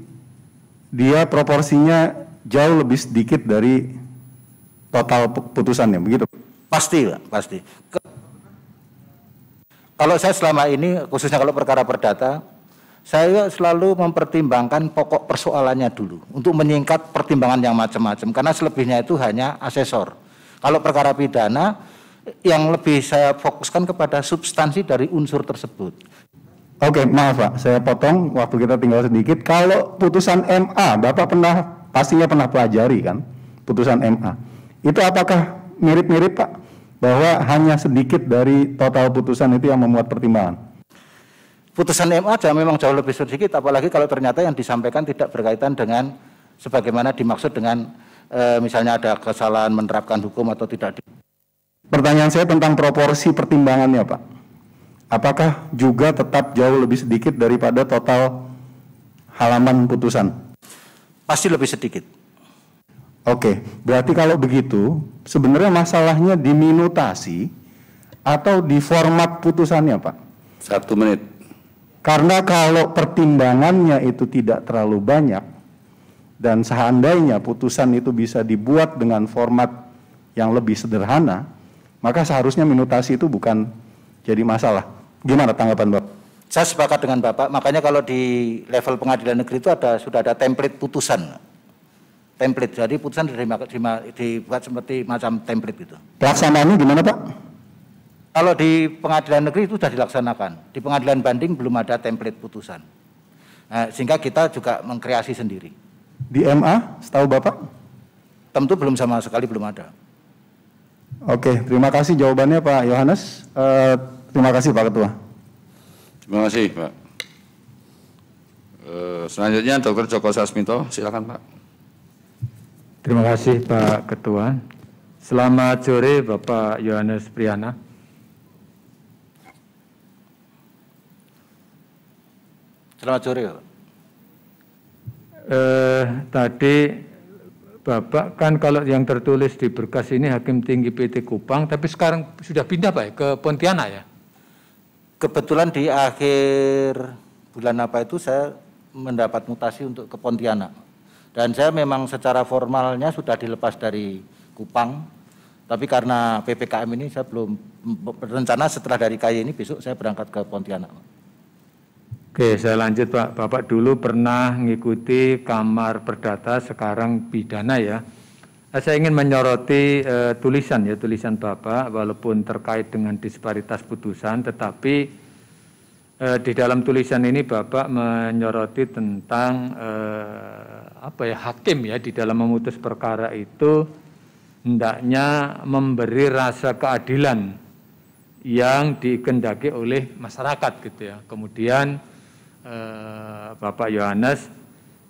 dia proporsinya jauh lebih sedikit dari total putusannya, begitu? Pasti, Pak, pasti. Kalau saya selama ini, khususnya kalau perkara perdata, saya selalu mempertimbangkan pokok persoalannya dulu untuk menyingkat pertimbangan yang macam-macam, karena selebihnya itu hanya asesor. Kalau perkara pidana, yang lebih saya fokuskan kepada substansi dari unsur tersebut. Oke, maaf Pak, saya potong, waktu kita tinggal sedikit. Kalau putusan MA, Bapak pastinya pernah pelajari kan, putusan MA. Itu apakah mirip-mirip Pak? Bahwa hanya sedikit dari total putusan itu yang memuat pertimbangan? Putusan MA memang jauh lebih sedikit, apalagi kalau ternyata yang disampaikan tidak berkaitan dengan sebagaimana dimaksud dengan misalnya ada kesalahan menerapkan hukum atau tidak. Pertanyaan saya tentang proporsi pertimbangannya Pak. Apakah juga tetap jauh lebih sedikit daripada total halaman putusan? Pasti lebih sedikit. Oke, berarti kalau begitu sebenarnya masalahnya di minutasi atau di format putusannya Pak? 1 menit. Karena kalau pertimbangannya itu tidak terlalu banyak dan seandainya putusan itu bisa dibuat dengan format yang lebih sederhana, maka seharusnya minutasi itu bukan jadi masalah. Gimana tanggapan Bapak? Saya sepakat dengan Bapak, makanya kalau di level pengadilan negeri itu sudah ada template putusan. Template, jadi putusan dibuat seperti macam template gitu. Pelaksanaannya gimana Pak? Kalau di pengadilan negeri itu sudah dilaksanakan, di pengadilan banding belum ada template putusan. Nah, sehingga kita juga mengkreasi sendiri. Di MA, setahu Bapak? Tentu belum sama sekali belum ada. Oke, terima kasih jawabannya Pak Yohanes. Terima kasih Pak Ketua. Terima kasih Pak. Selanjutnya Dr. Joko Sasmito, silakan Pak. Terima kasih Pak Ketua. Selamat sore Bapak Yohanes Priyana. Selamat sore Pak. Tadi Bapak kan kalau yang tertulis di berkas ini Hakim Tinggi PT Kupang, tapi sekarang sudah pindah Pak ya, ke Pontianak ya? Kebetulan di akhir bulan apa itu saya mendapat mutasi untuk ke Pontianak. Dan saya memang secara formalnya sudah dilepas dari Kupang, tapi karena PPKM ini saya belum berencana setelah dari KY ini besok saya berangkat ke Pontianak. Oke, saya lanjut Pak. Bapak dulu pernah mengikuti Kamar Perdata, sekarang pidana ya. Saya ingin menyoroti tulisan Bapak, walaupun terkait dengan disparitas putusan, tetapi di dalam tulisan ini Bapak menyoroti tentang hakim ya di dalam memutus perkara itu hendaknya memberi rasa keadilan yang dikehendaki oleh masyarakat gitu ya. Kemudian Bapak Yohanes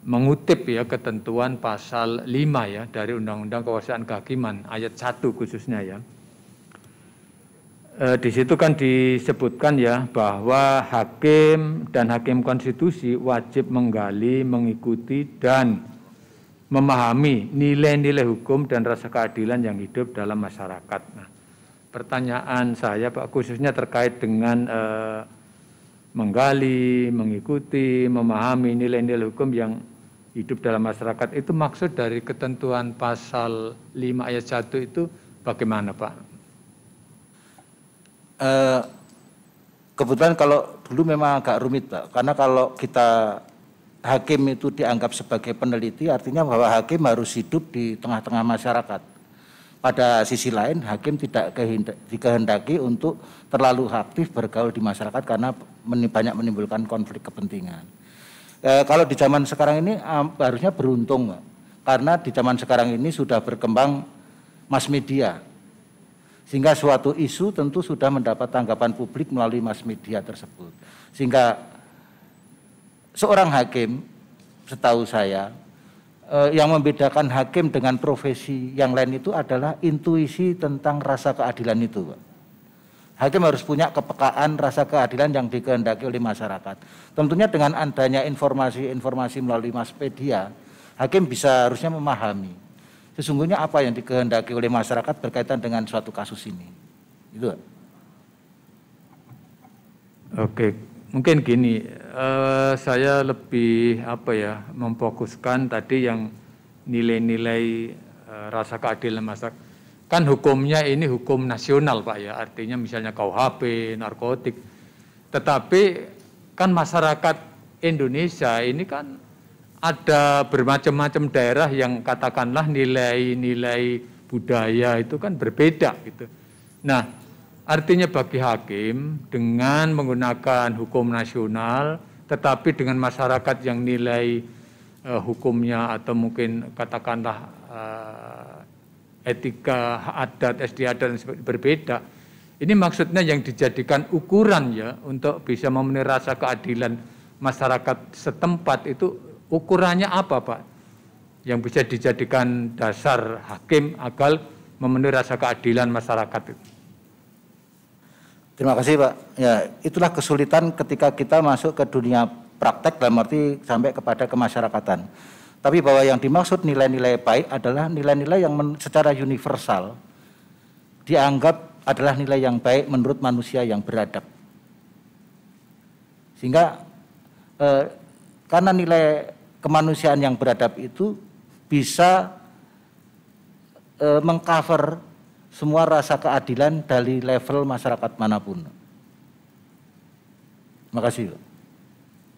mengutip ya ketentuan pasal 5 ya dari Undang-Undang Kekuasaan Kehakiman ayat 1 khususnya ya. Di situ kan disebutkan ya bahwa hakim dan hakim konstitusi wajib menggali, mengikuti dan memahami nilai-nilai hukum dan rasa keadilan yang hidup dalam masyarakat. Nah, pertanyaan saya Pak khususnya terkait dengan menggali, mengikuti, memahami nilai-nilai hukum yang hidup dalam masyarakat itu maksud dari ketentuan pasal 5 ayat 1 itu bagaimana Pak? Kebetulan kalau dulu memang agak rumit Pak, karena kalau kita hakim itu dianggap sebagai peneliti artinya bahwa hakim harus hidup di tengah-tengah masyarakat. Pada sisi lain hakim tidak dikehendaki untuk terlalu aktif bergaul di masyarakat karena banyak menimbulkan konflik kepentingan. Kalau di zaman sekarang ini harusnya beruntung Pak, karena di zaman sekarang ini sudah berkembang mass media. Sehingga suatu isu tentu sudah mendapat tanggapan publik melalui mass media tersebut. Sehingga seorang hakim, setahu saya, yang membedakan hakim dengan profesi yang lain itu adalah intuisi tentang rasa keadilan itu, Pak. Hakim harus punya kepekaan rasa keadilan yang dikehendaki oleh masyarakat. Tentunya dengan adanya informasi-informasi melalui mass media, hakim bisa harusnya memahami sesungguhnya apa yang dikehendaki oleh masyarakat berkaitan dengan suatu kasus ini. Itu, Pak. Oke, mungkin gini, saya lebih memfokuskan tadi yang nilai-nilai rasa keadilan masyarakat. Kan hukumnya ini hukum nasional Pak ya, artinya misalnya KUHP, narkotik. Tetapi kan masyarakat Indonesia ini kan ada bermacam-macam daerah yang katakanlah nilai-nilai budaya itu kan berbeda gitu. Nah, artinya bagi hakim dengan menggunakan hukum nasional tetapi dengan masyarakat yang nilai hukumnya atau mungkin katakanlah etika adat, istiadat berbeda. Ini maksudnya yang dijadikan ukuran ya untuk bisa memenuhi rasa keadilan masyarakat setempat itu ukurannya apa Pak? Yang bisa dijadikan dasar hakim agar memenuhi rasa keadilan masyarakat itu. Terima kasih Pak. Ya, itulah kesulitan ketika kita masuk ke dunia praktek dalam arti sampai kepada kemasyarakatan. Tapi bahwa yang dimaksud nilai-nilai baik adalah nilai-nilai yang secara universal dianggap adalah nilai yang baik menurut manusia yang beradab. Sehingga karena nilai kemanusiaan yang beradab itu bisa mengcover semua rasa keadilan dari level masyarakat manapun. Terima kasih.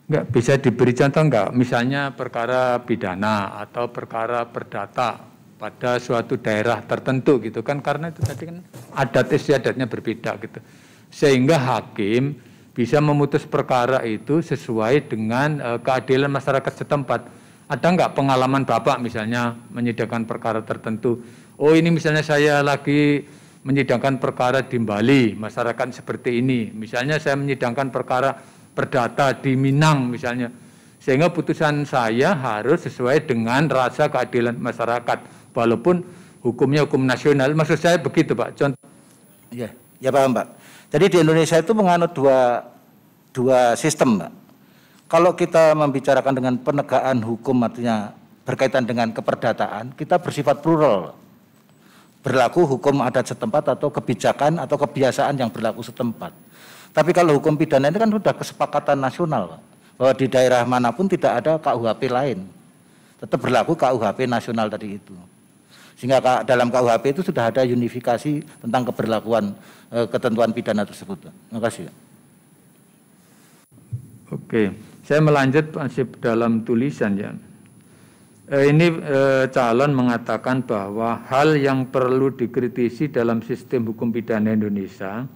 Enggak bisa diberi contoh enggak? Misalnya perkara pidana atau perkara perdata pada suatu daerah tertentu gitu kan, karena itu tadi kan adat istiadatnya berbeda gitu. Sehingga hakim bisa memutus perkara itu sesuai dengan keadilan masyarakat setempat. Ada enggak pengalaman Bapak misalnya menyidangkan perkara tertentu? Oh ini misalnya saya lagi menyidangkan perkara di Bali, masyarakat seperti ini. Misalnya saya menyidangkan perkara perdata di Minang misalnya. Sehingga putusan saya harus sesuai dengan rasa keadilan masyarakat. Walaupun hukumnya hukum nasional, maksud saya begitu Pak. Contoh. Ya paham Pak. Jadi di Indonesia itu menganut dua sistem Pak. Kalau kita membicarakan dengan penegakan hukum artinya berkaitan dengan keperdataan, kita bersifat plural. Berlaku hukum adat setempat atau kebijakan atau kebiasaan yang berlaku setempat. Tapi kalau hukum pidana ini kan sudah kesepakatan nasional, Pak, bahwa di daerah manapun tidak ada KUHP lain. Tetap berlaku KUHP nasional tadi itu. Sehingga dalam KUHP itu sudah ada unifikasi tentang keberlakuan ketentuan pidana tersebut. Terima kasih. Oke, saya melanjut masih dalam tulisan ya. Ini calon mengatakan bahwa hal yang perlu dikritisi dalam sistem hukum pidana Indonesia,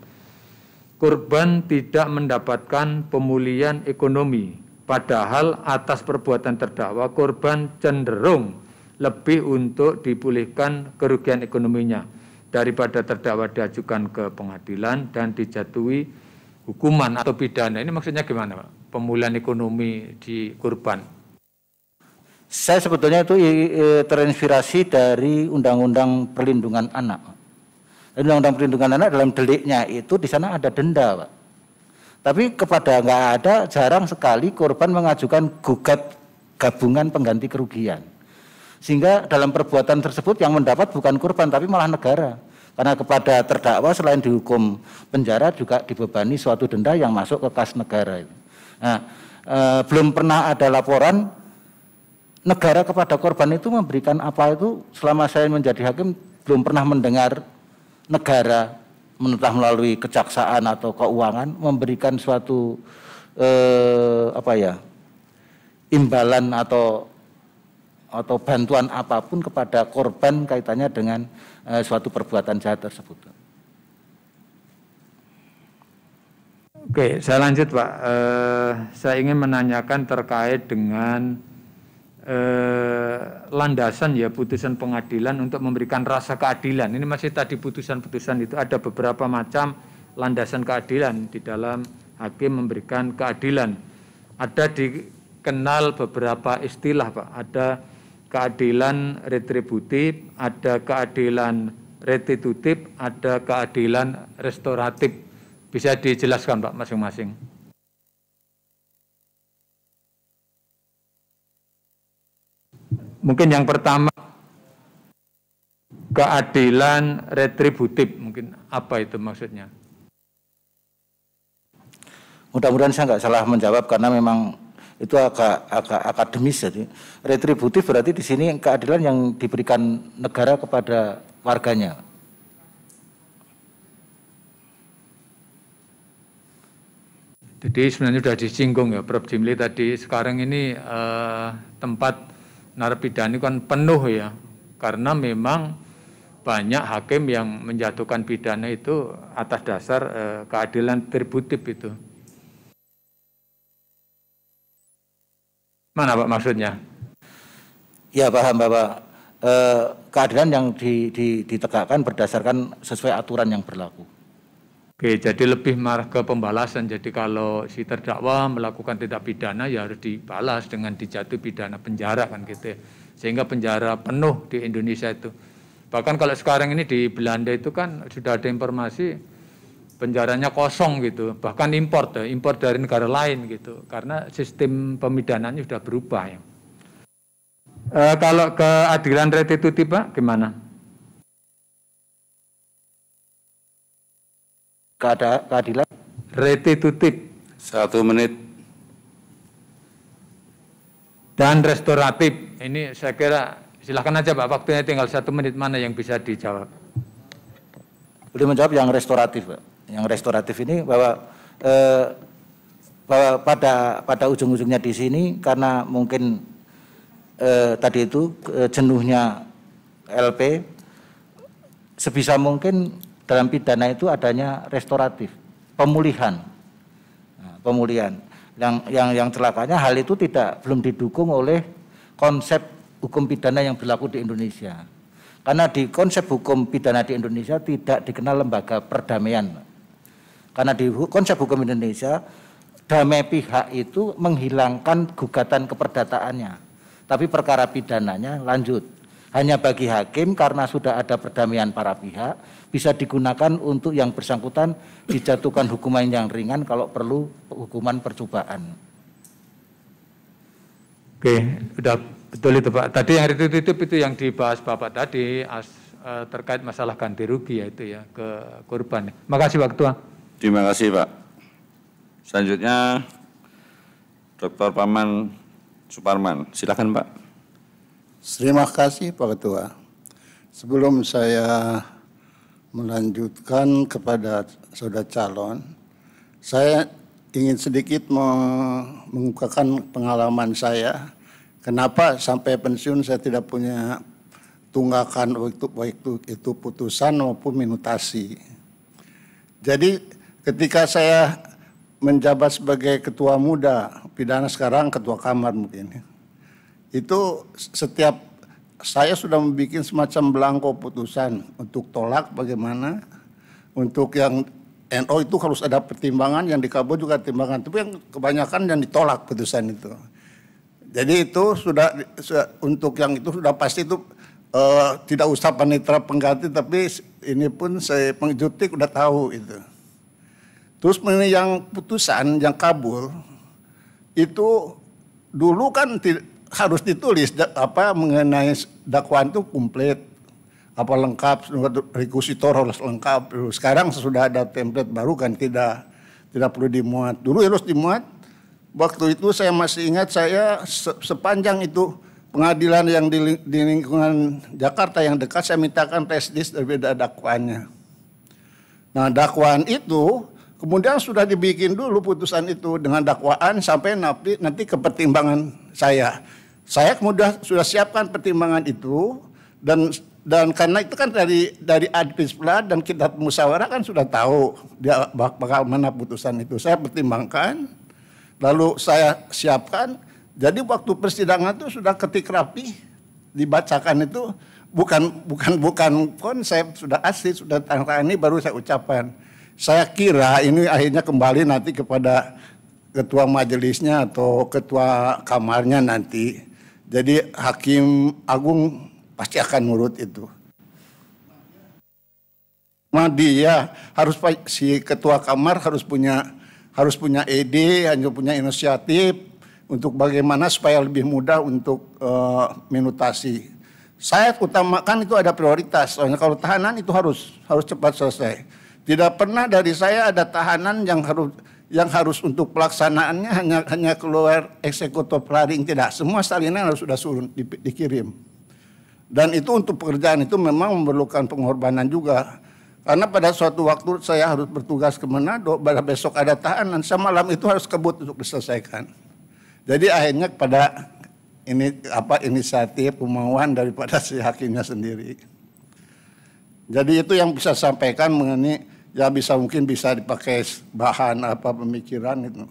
korban tidak mendapatkan pemulihan ekonomi, padahal atas perbuatan terdakwa korban cenderung lebih untuk dipulihkan kerugian ekonominya daripada terdakwa diajukan ke pengadilan dan dijatuhi hukuman atau pidana. Ini maksudnya gimana, Pak? Pemulihan ekonomi di korban. Saya sebetulnya itu terinspirasi dari Undang-Undang Perlindungan Anak. Undang-Undang Perlindungan Anak dalam deliknya itu di sana ada denda, Pak. Tapi kepada nggak ada, jarang sekali korban mengajukan gugat gabungan pengganti kerugian. Sehingga dalam perbuatan tersebut yang mendapat bukan korban tapi malah negara. Karena kepada terdakwa selain dihukum penjara juga dibebani suatu denda yang masuk ke kas negara. Nah, belum pernah ada laporan negara kepada korban itu memberikan apa itu. Selama saya menjadi hakim belum pernah mendengar negara entah melalui kejaksaan atau keuangan memberikan suatu imbalan atau bantuan apapun kepada korban kaitannya dengan suatu perbuatan jahat tersebut. Oke, saya lanjut, Pak. Saya ingin menanyakan terkait dengan landasan ya putusan pengadilan untuk memberikan rasa keadilan. Ini masih tadi putusan-putusan itu ada beberapa macam landasan keadilan di dalam hakim memberikan keadilan. Ada dikenal beberapa istilah, Pak. Ada keadilan retributif, ada keadilan restitutif, ada keadilan restoratif. Bisa dijelaskan, Pak, masing-masing? Mungkin yang pertama keadilan retributif, mungkin apa itu maksudnya? Mudah-mudahan saya nggak salah menjawab karena memang itu agak akademis. Jadi retributif berarti di sini keadilan yang diberikan negara kepada warganya. Jadi sebenarnya sudah disinggung ya Prof. Jimli tadi, sekarang ini tempat narapidana kan penuh ya, karena memang banyak hakim yang menjatuhkan pidana itu atas dasar keadilan retributif itu. Mana, Pak, maksudnya? Ya, paham bahwa keadilan yang ditegakkan berdasarkan sesuai aturan yang berlaku. Oke, jadi lebih marah ke pembalasan. Jadi kalau si terdakwa melakukan tindak pidana ya harus dibalas dengan dijatuhi pidana penjara kan gitu ya. Sehingga penjara penuh di Indonesia itu. Bahkan kalau sekarang ini di Belanda itu kan sudah ada informasi penjaranya kosong gitu. Bahkan impor dari negara lain gitu. Karena sistem pemidananya sudah berubah ya. Kalau keadilan restitutif, Pak, gimana? Keadilan restitutif 1 menit. Dan restoratif. Ini saya kira silakan aja, Pak, waktunya tinggal 1 menit, mana yang bisa dijawab? Boleh menjawab yang restoratif, Pak. Yang restoratif ini bahwa pada ujung-ujungnya di sini karena mungkin tadi itu jenuhnya LP, sebisa mungkin dalam pidana itu adanya restoratif, pemulihan. Nah, pemulihan. Yang celakanya hal itu belum didukung oleh konsep hukum pidana yang berlaku di Indonesia. Karena di konsep hukum pidana di Indonesia tidak dikenal lembaga perdamaian. Karena di konsep hukum Indonesia, damai pihak itu menghilangkan gugatan keperdataannya. Tapi perkara pidananya lanjut. Hanya bagi hakim karena sudah ada perdamaian para pihak, bisa digunakan untuk yang bersangkutan dijatuhkan hukuman yang ringan, kalau perlu hukuman percobaan. Oke, sudah Betul itu Pak. Tadi yang ditutup itu yang dibahas Bapak tadi terkait masalah ganti rugi yaitu ya ke korban. Makasih Pak Ketua. Terima kasih Pak. Selanjutnya Dr. Paman Suparman, silakan Pak. Terima kasih Pak Ketua. Sebelum saya melanjutkan kepada saudara calon, saya ingin sedikit mengukakan pengalaman saya. Kenapa sampai pensiun saya tidak punya tunggakan baik itu putusan maupun minutasi. Jadi ketika saya menjabat sebagai ketua muda pidana, sekarang ketua kamar mungkin, itu setiap saya sudah membuat semacam belangko putusan untuk tolak bagaimana, untuk yang NO itu harus ada pertimbangan, yang dikabul juga pertimbangan, tapi yang kebanyakan yang ditolak putusan itu. Jadi itu sudah untuk yang itu sudah pasti itu tidak usah panitera pengganti, tapi ini pun saya pengjutik udah tahu itu. Terus yang putusan yang kabul itu dulu kan harus ditulis apa mengenai dakwaan itu komplit, apa lengkap, rekusitor harus lengkap. Sekarang sudah ada template baru kan, tidak perlu dimuat. Dulu harus dimuat. Waktu itu saya masih ingat, saya sepanjang itu pengadilan yang di lingkungan Jakarta yang dekat, saya mintakan resdisk berbeda dakwaannya. Nah dakwaan itu kemudian sudah dibikin dulu putusan itu dengan dakwaan sampai nanti ke pertimbangan saya. Saya kemudian sudah siapkan pertimbangan itu dan karena itu kan dari adpispla dan kitab musyawarah kan sudah tahu dia bakal mana putusan itu. Saya pertimbangkan, lalu saya siapkan. Jadi waktu persidangan itu sudah ketik rapi, dibacakan itu bukan konsep, sudah asli, sudah tangani baru saya ucapkan. Saya kira ini akhirnya kembali nanti kepada ketua majelisnya atau ketua kamarnya nanti. Jadi hakim agung pasti akan nurut itu. Dia harus si ketua kamar harus punya ide, harus punya inisiatif untuk bagaimana supaya lebih mudah untuk minutasi. Saya utamakan itu ada prioritas. Soalnya kalau tahanan itu harus cepat selesai. Tidak pernah dari saya ada tahanan yang harus untuk pelaksanaannya hanya keluar eksekutor pelaring, tidak. Semua salinan harus sudah suruh dikirim. Dan itu untuk pekerjaan itu memang memerlukan pengorbanan juga. Karena pada suatu waktu saya harus bertugas ke Manado, pada besok ada tahanan, malam itu harus kebut untuk diselesaikan. Jadi akhirnya pada inisiatif kemauan daripada si hakimnya sendiri. Jadi itu yang bisa sampaikan mengenai ya mungkin bisa dipakai bahan pemikiran itu.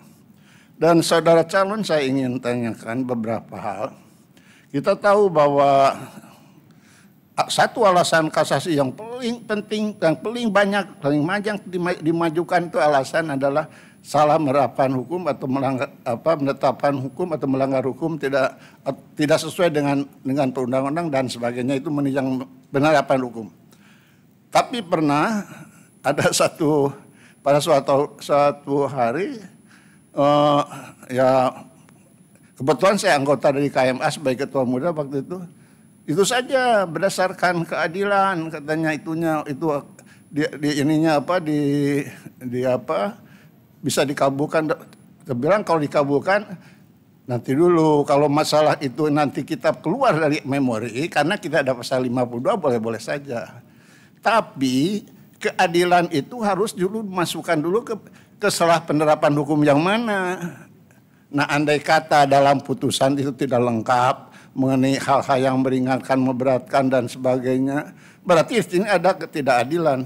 Dan saudara calon saya ingin tanyakan beberapa hal. Kita tahu bahwa satu alasan kasasi yang paling penting, yang paling banyak, paling panjang dimajukan itu alasan adalah salah menerapkan hukum atau melanggar menetapkan hukum atau melanggar hukum tidak sesuai dengan perundang-undang dan sebagainya, itu menunjang penerapan hukum. Tapi pernah ada pada suatu hari ya kebetulan saya anggota dari KMA sebagai ketua muda waktu itu saja berdasarkan keadilan katanya bisa dikabulkan. Saya bilang kalau dikabulkan nanti dulu, kalau masalah itu nanti kita keluar dari memori karena kita ada pasal 52 boleh-boleh saja. Tapi keadilan itu harus dulu dimasukkan dulu ke salah penerapan hukum yang mana. Nah andai kata dalam putusan itu tidak lengkap mengenai hal-hal yang meringankan, memberatkan dan sebagainya, berarti ini ada ketidakadilan.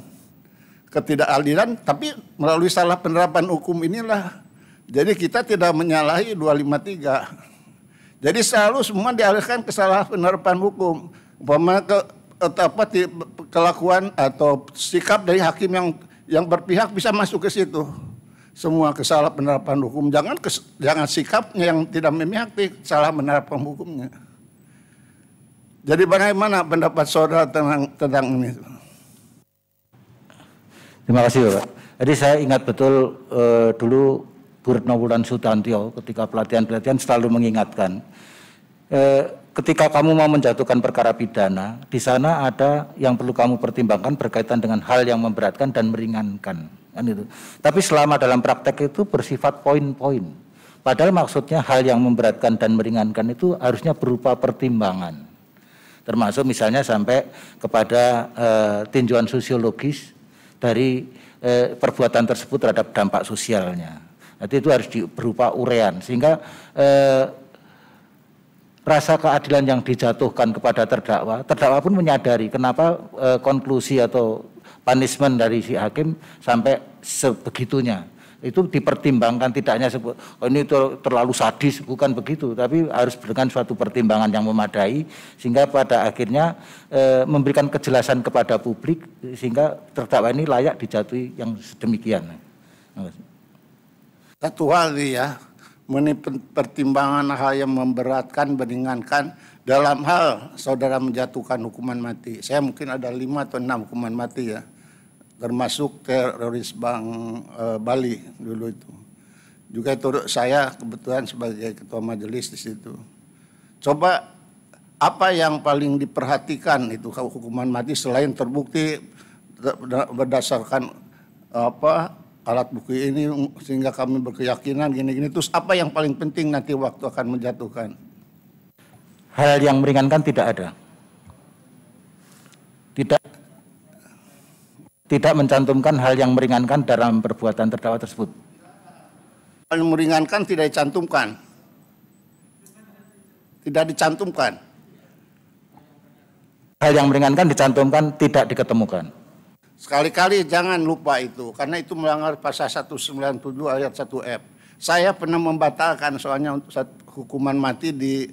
Ketidakadilan tapi melalui salah penerapan hukum inilah. Jadi kita tidak menyalahi 253. Jadi selalu semua dialihkan ke salah penerapan hukum. Umpama kelakuan atau sikap dari hakim yang berpihak bisa masuk ke situ. Semua kesalah penerapan hukum. Jangan sikapnya yang tidak memihak, salah penerapan hukumnya. Jadi bagaimana pendapat saudara tentang ini? Terima kasih Bapak. Jadi saya ingat betul dulu Bu Retno Wulan Sutantio ketika pelatihan-pelatihan selalu mengingatkan ketika kamu mau menjatuhkan perkara pidana, di sana ada yang perlu kamu pertimbangkan berkaitan dengan hal yang memberatkan dan meringankan. Kan itu. Tapi selama dalam praktek itu bersifat poin-poin. Padahal maksudnya hal yang memberatkan dan meringankan itu harusnya berupa pertimbangan. Termasuk misalnya sampai kepada tinjauan sosiologis dari perbuatan tersebut terhadap dampak sosialnya. Nanti itu harus berupa urean sehingga rasa keadilan yang dijatuhkan kepada terdakwa pun menyadari kenapa konklusi atau punishment dari si hakim sampai sebegitunya. Itu dipertimbangkan, tidak hanya ini terlalu sadis, bukan begitu, tapi harus dengan suatu pertimbangan yang memadai sehingga pada akhirnya memberikan kejelasan kepada publik sehingga terdakwa ini layak dijatuhi yang sedemikian. Satu hal ya, pertimbangan hal yang memberatkan, meringankan dalam hal saudara menjatuhkan hukuman mati. Saya mungkin ada 5 atau 6 hukuman mati ya, termasuk teroris Bank Bali dulu itu. Juga itu saya kebetulan sebagai ketua majelis di situ. Coba apa yang paling diperhatikan itu hukuman mati selain terbukti berdasarkan alat bukti ini sehingga kami berkeyakinan gini-gini, terus apa yang paling penting nanti waktu akan menjatuhkan? Hal yang meringankan tidak ada. Tidak mencantumkan hal yang meringankan dalam perbuatan terdakwa tersebut. Hal yang meringankan tidak dicantumkan. Tidak dicantumkan. Hal yang meringankan dicantumkan, tidak diketemukan. Sekali-kali jangan lupa itu, karena itu melanggar pasal 197 ayat 1F. Saya pernah membatalkan soalnya untuk hukuman mati di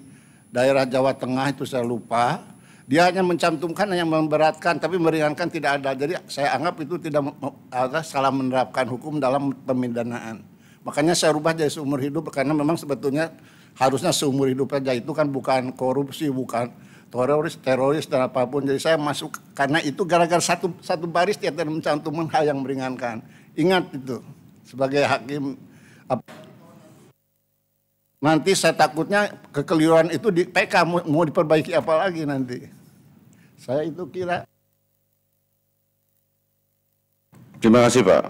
daerah Jawa Tengah itu saya lupa. Dia hanya mencantumkan yang memberatkan, tapi meringankan tidak ada. Jadi saya anggap itu tidak ada salah menerapkan hukum dalam pemidanaan. Makanya saya rubah jadi seumur hidup, karena memang sebetulnya harusnya seumur hidup saja. Itu kan bukan korupsi, bukan teroris dan apapun. Jadi saya masuk karena itu gara-gara satu baris dia tidak mencantumkan hal yang meringankan. Ingat itu sebagai hakim. Nanti saya takutnya kekeliruan itu di PK mau diperbaiki apa lagi nanti. Saya itu kira. Terima kasih Pak.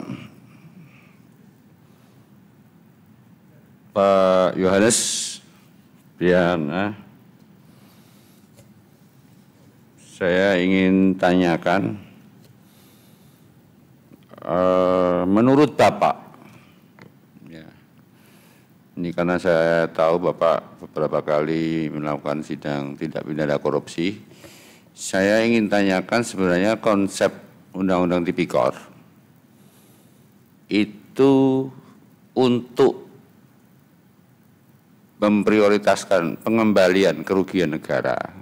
Pak Yohanes Briana. Saya ingin tanyakan, menurut Bapak, ya, ini karena saya tahu Bapak beberapa kali melakukan sidang tindak pidana korupsi, saya ingin tanyakan sebenarnya konsep Undang-Undang Tipikor itu untuk memprioritaskan pengembalian kerugian negara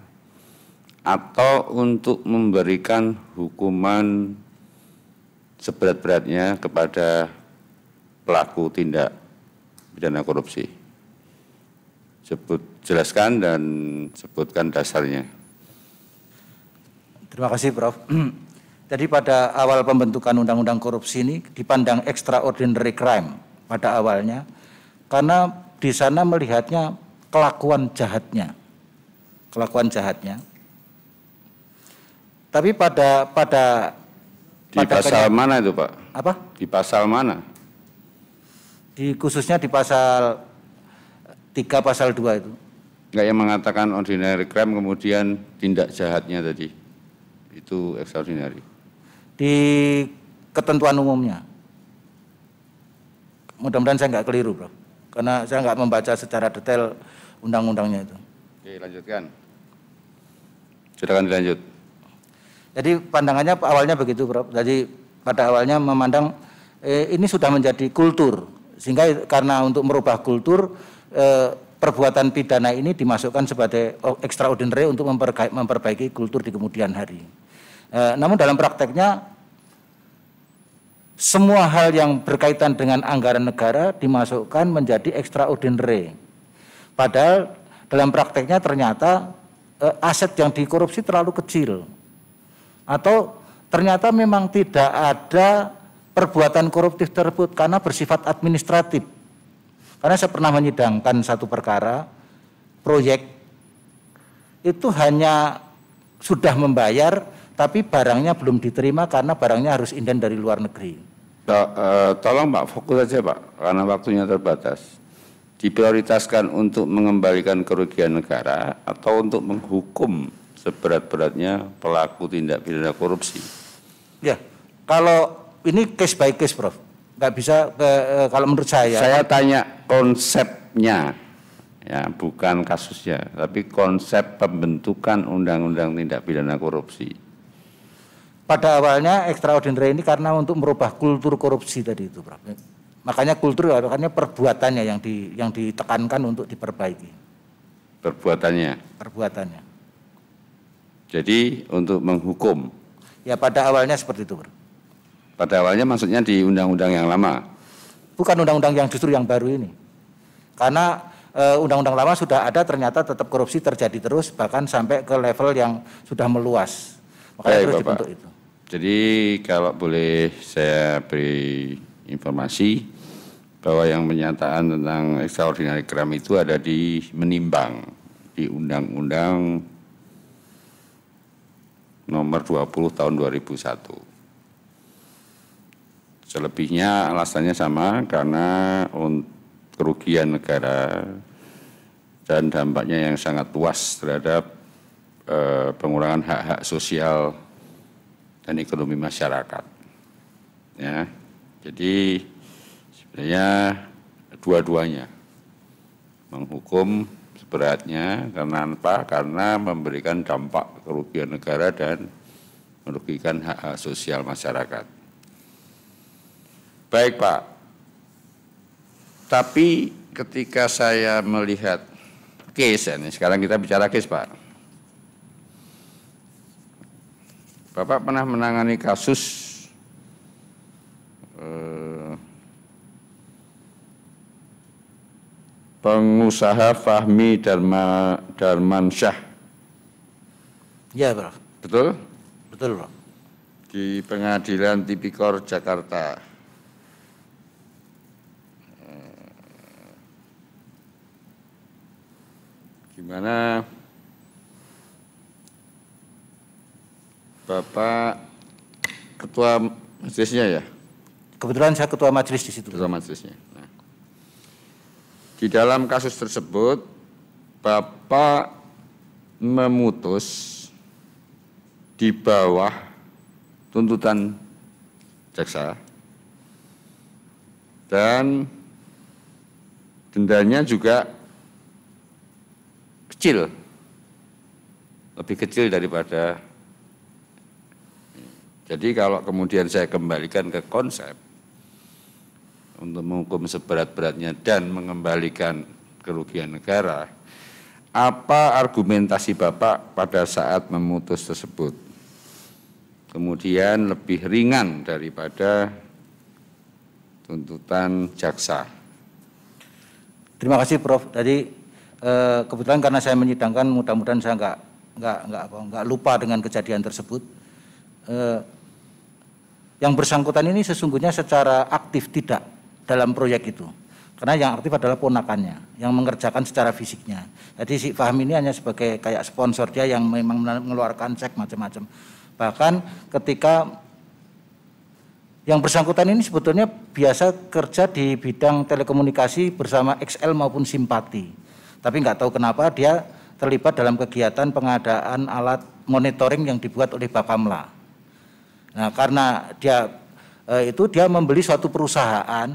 atau untuk memberikan hukuman seberat-beratnya kepada pelaku tindak pidana korupsi. Jelaskan dan sebutkan dasarnya. Terima kasih Prof. Jadi pada awal pembentukan undang-undang korupsi ini dipandang extraordinary crime pada awalnya karena di sana melihatnya kelakuan jahatnya. Tapi pada pasal mana itu Pak? Apa? Di pasal mana? Khususnya di pasal 3 pasal 2 itu. Enggak, yang mengatakan ordinary crime kemudian tindak jahatnya tadi. Itu extraordinary. Di ketentuan umumnya. Mudah-mudahan saya nggak keliru, Bro. Karena saya nggak membaca secara detail undang-undangnya itu. Oke, lanjutkan. Silakan dilanjut. Jadi pandangannya awalnya begitu, Bro. Jadi pada awalnya memandang ini sudah menjadi kultur. Sehingga karena untuk merubah kultur, perbuatan pidana ini dimasukkan sebagai extraordinary untuk memperbaiki kultur di kemudian hari. Namun dalam prakteknya, semua hal yang berkaitan dengan anggaran negara dimasukkan menjadi extraordinary. Padahal dalam prakteknya ternyata aset yang dikorupsi terlalu kecil. Atau ternyata memang tidak ada perbuatan koruptif tersebut karena bersifat administratif. Karena saya pernah menyidangkan satu perkara, proyek itu hanya sudah membayar tapi barangnya belum diterima karena barangnya harus inden dari luar negeri. Tolong Pak, fokus saja Pak, karena waktunya terbatas. Diprioritaskan untuk mengembalikan kerugian negara atau untuk menghukum seberat-beratnya pelaku tindak pidana korupsi? Ya, kalau ini case by case, Prof. Nggak bisa, kalau menurut saya. Saya tanya konsepnya, ya bukan kasusnya, tapi konsep pembentukan undang-undang tindak pidana korupsi. Pada awalnya extraordinary ini karena untuk merubah kultur korupsi tadi itu, Prof. Makanya kultur, makanya perbuatannya yang ditekankan untuk diperbaiki. Perbuatannya. Jadi untuk menghukum. Ya pada awalnya seperti itu, Prof. Pada awalnya maksudnya di undang-undang yang lama? Bukan undang-undang yang justru yang baru ini. Karena undang-undang lama sudah ada, ternyata tetap korupsi terjadi terus, bahkan sampai ke level yang sudah meluas. Makanya Baik, terus Bapak. dibentuk itu. Jadi kalau boleh saya beri informasi bahwa yang pernyataan tentang extraordinary crime itu ada di menimbang di Undang-Undang nomor 20 tahun 2001. Selebihnya alasannya sama karena kerugian negara dan dampaknya yang sangat luas terhadap pengurangan hak-hak sosial dan ekonomi masyarakat. Ya, jadi sebenarnya dua-duanya menghukum seberatnya karena apa? Karena memberikan dampak kerugian negara dan merugikan hak-hak sosial masyarakat. Baik Pak, tapi ketika saya melihat case ini, sekarang kita bicara case Pak. Bapak pernah menangani kasus pengusaha Fahmi Darmansyah. Ya, Prof. Betul? Betul, Prof. Di Pengadilan Tipikor Jakarta. Gimana Bapak ketua majelisnya ya? Kebetulan saya ketua majelis di situ. Ketua majelisnya. Nah, di dalam kasus tersebut Bapak memutus di bawah tuntutan jaksa dan dendanya juga kecil, lebih kecil daripada. Jadi kalau kemudian saya kembalikan ke konsep untuk menghukum seberat-beratnya dan mengembalikan kerugian negara, apa argumentasi Bapak pada saat memutus tersebut? Kemudian lebih ringan daripada tuntutan jaksa. Terima kasih, Prof. Tadi kebetulan karena saya menyidangkan, mudah-mudahan saya nggak lupa dengan kejadian tersebut. Yang bersangkutan ini sesungguhnya secara aktif tidak dalam proyek itu, karena yang aktif adalah ponakannya yang mengerjakan secara fisiknya. Jadi si Fahmi ini hanya sebagai kayak sponsor, dia yang memang mengeluarkan cek macam-macam. Bahkan ketika yang bersangkutan ini sebetulnya biasa kerja di bidang telekomunikasi bersama XL maupun Simpati, tapi nggak tahu kenapa dia terlibat dalam kegiatan pengadaan alat monitoring yang dibuat oleh Bakamla. Nah, karena dia dia membeli suatu perusahaan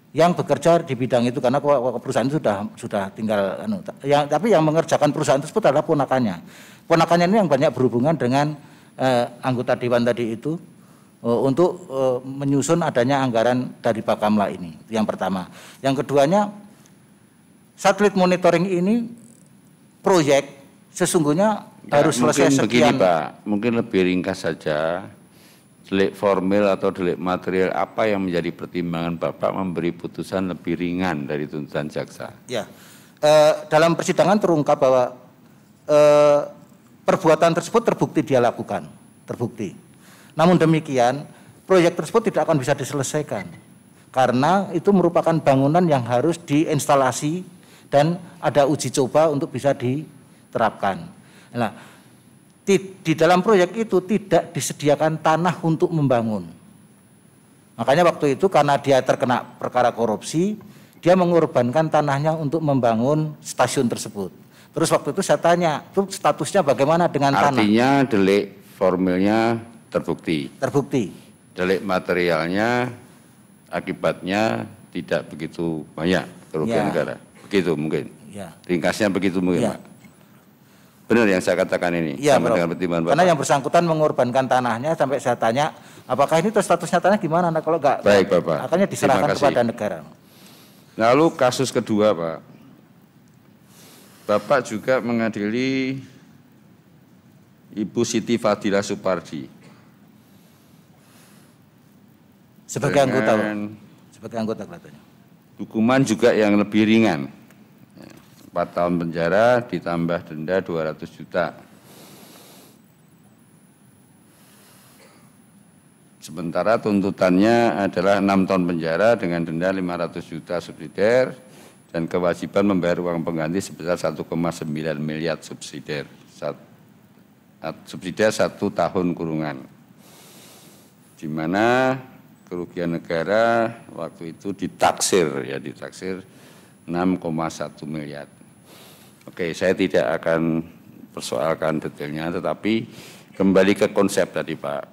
yang bekerja di bidang itu, karena perusahaan itu sudah tinggal tapi yang mengerjakan perusahaan tersebut adalah ponakannya. Ponakannya ini yang banyak berhubungan dengan anggota dewan tadi itu untuk menyusun adanya anggaran dari Bakamla ini. Itu yang pertama. Yang keduanya, satelit monitoring ini proyek sesungguhnya harus selesai sekian. Begini Pak, mungkin lebih ringkas saja. Delik formil atau delik material apa yang menjadi pertimbangan Bapak memberi putusan lebih ringan dari tuntutan jaksa? Ya, dalam persidangan terungkap bahwa perbuatan tersebut terbukti dia lakukan, terbukti. Namun demikian, proyek tersebut tidak akan bisa diselesaikan karena itu merupakan bangunan yang harus diinstalasi dan ada uji coba untuk bisa diterapkan. Nah, di dalam proyek itu tidak disediakan tanah untuk membangun. Makanya waktu itu karena dia terkena perkara korupsi, dia mengorbankan tanahnya untuk membangun stasiun tersebut. Terus waktu itu saya tanya, itu statusnya bagaimana dengan tanah? Artinya delik formilnya terbukti. Terbukti. Delik materialnya akibatnya tidak begitu banyak kerugian negara. Begitu mungkin. Ya. Ringkasnya begitu mungkin, Ya. Pak. Benar yang saya katakan ini, Ya, sama Bro. dengan pertimbangan Bapak. Karena yang bersangkutan mengorbankan tanahnya sampai saya tanya, apakah ini statusnya tanah gimana? Nah, kalau enggak, Baik, Bapak. akhirnya diserahkan Terima kasih. kepada negara. Lalu kasus kedua, Pak. Bapak juga mengadili Ibu Siti Fadila Supardi. Sebagai anggota, Pak. Dengan Sebagai anggota kelihatannya. hukuman juga yang lebih ringan. 4 tahun penjara ditambah denda 200 juta. Sementara tuntutannya adalah 6 tahun penjara dengan denda 500 juta subsidiar dan kewajiban membayar uang pengganti sebesar 1,9 miliar subsidiar. Subsidiar 1 tahun kurungan. Di mana kerugian negara waktu itu ditaksir 6,1 miliar. Oke, saya tidak akan persoalkan detailnya, tetapi kembali ke konsep tadi, Pak.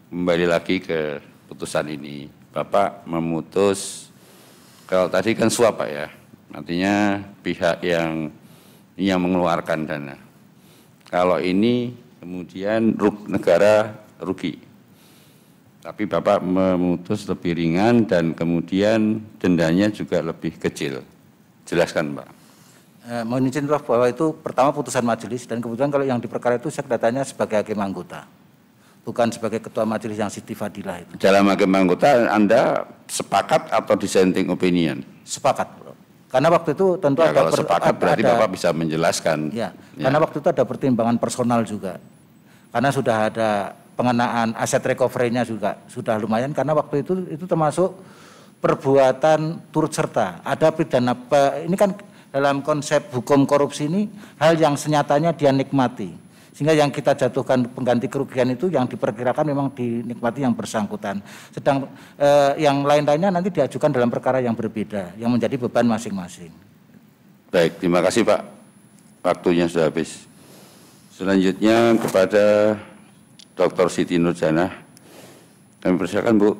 Kembali lagi ke putusan ini. Bapak memutus, kalau tadi kan suap, Pak ya, artinya pihak yang mengeluarkan dana. Kalau ini kemudian negara rugi. Tapi Bapak memutus lebih ringan dan kemudian dendanya juga lebih kecil. Jelaskan, Pak. Mohon izin Prof, bahwa itu pertama putusan majelis dan kemudian kalau yang diperkara itu saya kelihatannya sebagai hakim anggota, bukan sebagai ketua majelis yang Siti Fadilah itu. Dalam hakim anggota Anda sepakat atau dissenting opinion? Sepakat, Prof. Karena waktu itu tentu Ya, ada kalau sepakat berarti Bapak bisa menjelaskan. Ya, karena waktu itu ada pertimbangan personal juga. Karena sudah ada pengenaan aset recovery-nya juga sudah lumayan karena waktu itu termasuk perbuatan turut serta. Ada pidana ini kan dalam konsep hukum korupsi ini hal yang senyatanya dia nikmati. Sehingga yang kita jatuhkan pengganti kerugian itu yang diperkirakan memang dinikmati yang bersangkutan. Sedang yang lain-lainnya nanti diajukan dalam perkara yang berbeda yang menjadi beban masing-masing. Baik, terima kasih Pak. Waktunya sudah habis. Selanjutnya kepada Dr. Siti Nurjanah. Kami persilakan, Bu.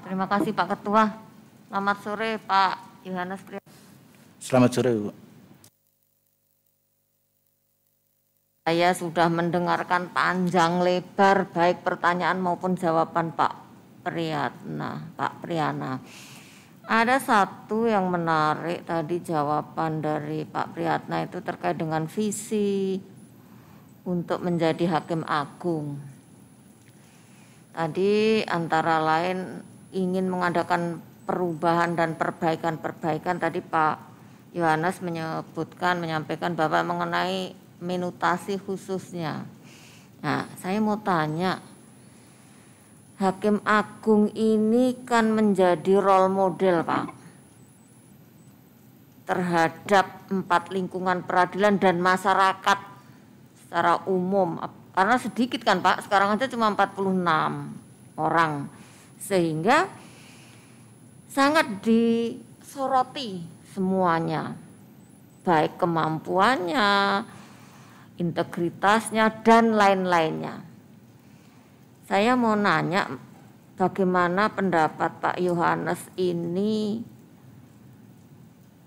Terima kasih Pak Ketua. Selamat sore Pak Yohanes Priyono. Selamat sore, Bu. Saya sudah mendengarkan panjang lebar baik pertanyaan maupun jawaban Pak Priyana. Ada satu yang menarik tadi jawaban dari Pak Priyatna itu terkait dengan visi untuk menjadi hakim agung. Tadi antara lain ingin mengadakan perubahan dan perbaikan-perbaikan. Tadi Pak Yohanes menyampaikan Bapak mengenai minutasi khususnya. Nah, saya mau tanya, hakim agung ini kan menjadi role model, Pak, terhadap 4 lingkungan peradilan dan masyarakat secara umum. Karena sedikit kan Pak, sekarang aja cuma 46 orang. Sehingga sangat disoroti semuanya, baik kemampuannya, integritasnya, dan lain-lainnya. Saya mau nanya, bagaimana pendapat Pak Yohanes ini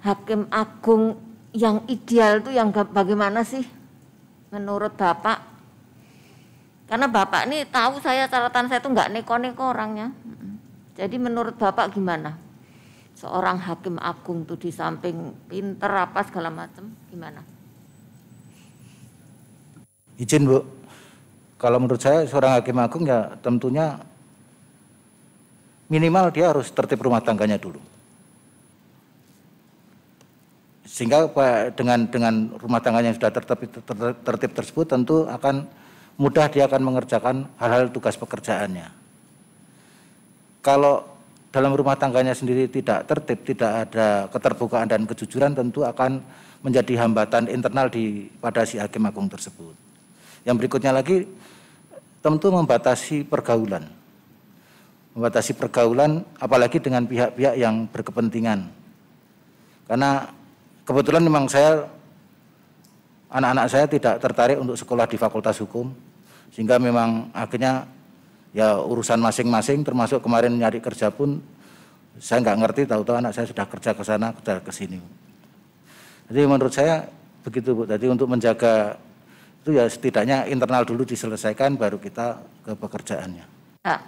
hakim agung yang ideal itu yang bagaimana sih menurut Bapak? Karena Bapak ini tahu catatan saya itu nggak neko-neko orangnya. Jadi menurut Bapak gimana? Seorang hakim agung tuh di samping pinter apa segala macam, gimana? Izin Bu, kalau menurut saya seorang hakim agung ya tentunya minimal dia harus tertib rumah tangganya dulu. Sehingga dengan rumah tangganya yang sudah tertib tersebut tentu akan mudah dia akan mengerjakan hal-hal tugas pekerjaannya. Kalau dalam rumah tangganya sendiri tidak tertib, tidak ada keterbukaan dan kejujuran, tentu akan menjadi hambatan internal pada si hakim agung tersebut. Yang berikutnya lagi, tentu membatasi pergaulan. Membatasi pergaulan apalagi dengan pihak-pihak yang berkepentingan. Karena kebetulan memang anak-anak saya tidak tertarik untuk sekolah di Fakultas Hukum, sehingga memang akhirnya ya urusan masing-masing, termasuk kemarin nyari kerja pun saya nggak ngerti, tahu-tahu anak saya sudah kerja ke sana, kerja ke sini. Jadi menurut saya begitu Bu. Jadi untuk menjaga itu ya setidaknya internal dulu diselesaikan, baru kita ke pekerjaannya. Ya,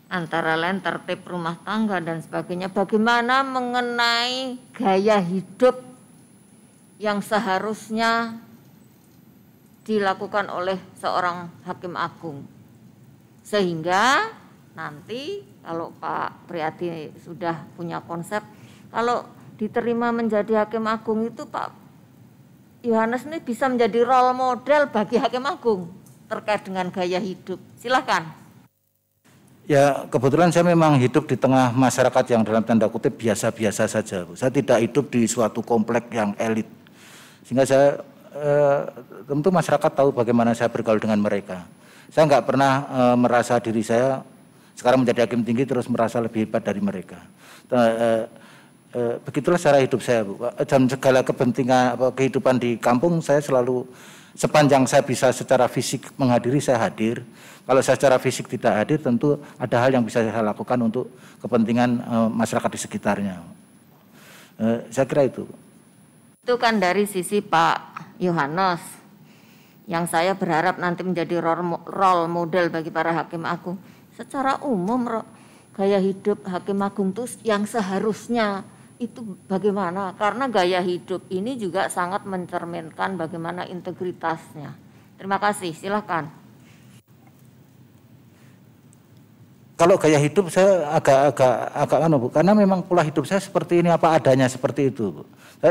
antara lain tertib rumah tangga dan sebagainya. Bagaimana mengenai gaya hidup yang seharusnya dilakukan oleh seorang hakim agung, sehingga nanti kalau Pak Priyadi sudah punya konsep, kalau diterima menjadi hakim agung itu Pak Yohanes ini bisa menjadi role model bagi hakim agung terkait dengan gaya hidup. Silakan. Ya, kebetulan saya memang hidup di tengah masyarakat yang dalam tanda kutip biasa-biasa saja. Saya tidak hidup di suatu komplek yang elit, sehingga saya tentu masyarakat tahu bagaimana saya bergaul dengan mereka. Saya nggak pernah merasa diri saya sekarang menjadi hakim tinggi terus merasa lebih hebat dari mereka. Begitulah cara hidup saya, Bu. Dan segala kepentingan kehidupan di kampung saya selalu, sepanjang saya bisa secara fisik menghadiri, saya hadir. Kalau saya secara fisik tidak hadir, tentu ada hal yang bisa saya lakukan untuk kepentingan masyarakat di sekitarnya. Saya kira itu. Itu kan dari sisi Pak Yohanes, yang saya berharap nanti menjadi role model bagi para hakim agung. Secara umum gaya hidup hakim agung itu yang seharusnya itu bagaimana? Karena gaya hidup ini juga sangat mencerminkan bagaimana integritasnya. Terima kasih, silakan. Kalau gaya hidup saya agak Bu, karena memang pola hidup saya seperti ini, apa adanya seperti itu, Bu.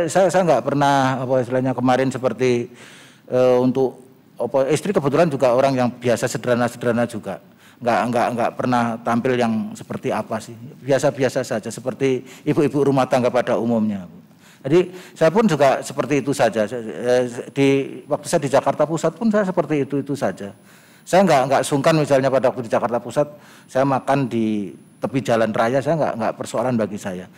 Saya nggak pernah istilahnya kemarin seperti untuk istri kebetulan juga orang yang biasa sederhana juga. Nggak pernah tampil yang seperti apa sih, biasa-biasa saja seperti ibu-ibu rumah tangga pada umumnya. Jadi saya pun juga seperti itu saja. Waktu saya di Jakarta Pusat pun saya seperti itu saja. Saya nggak sungkan misalnya pada waktu di Jakarta Pusat saya makan di tepi jalan raya, saya nggak persoalan bagi saya.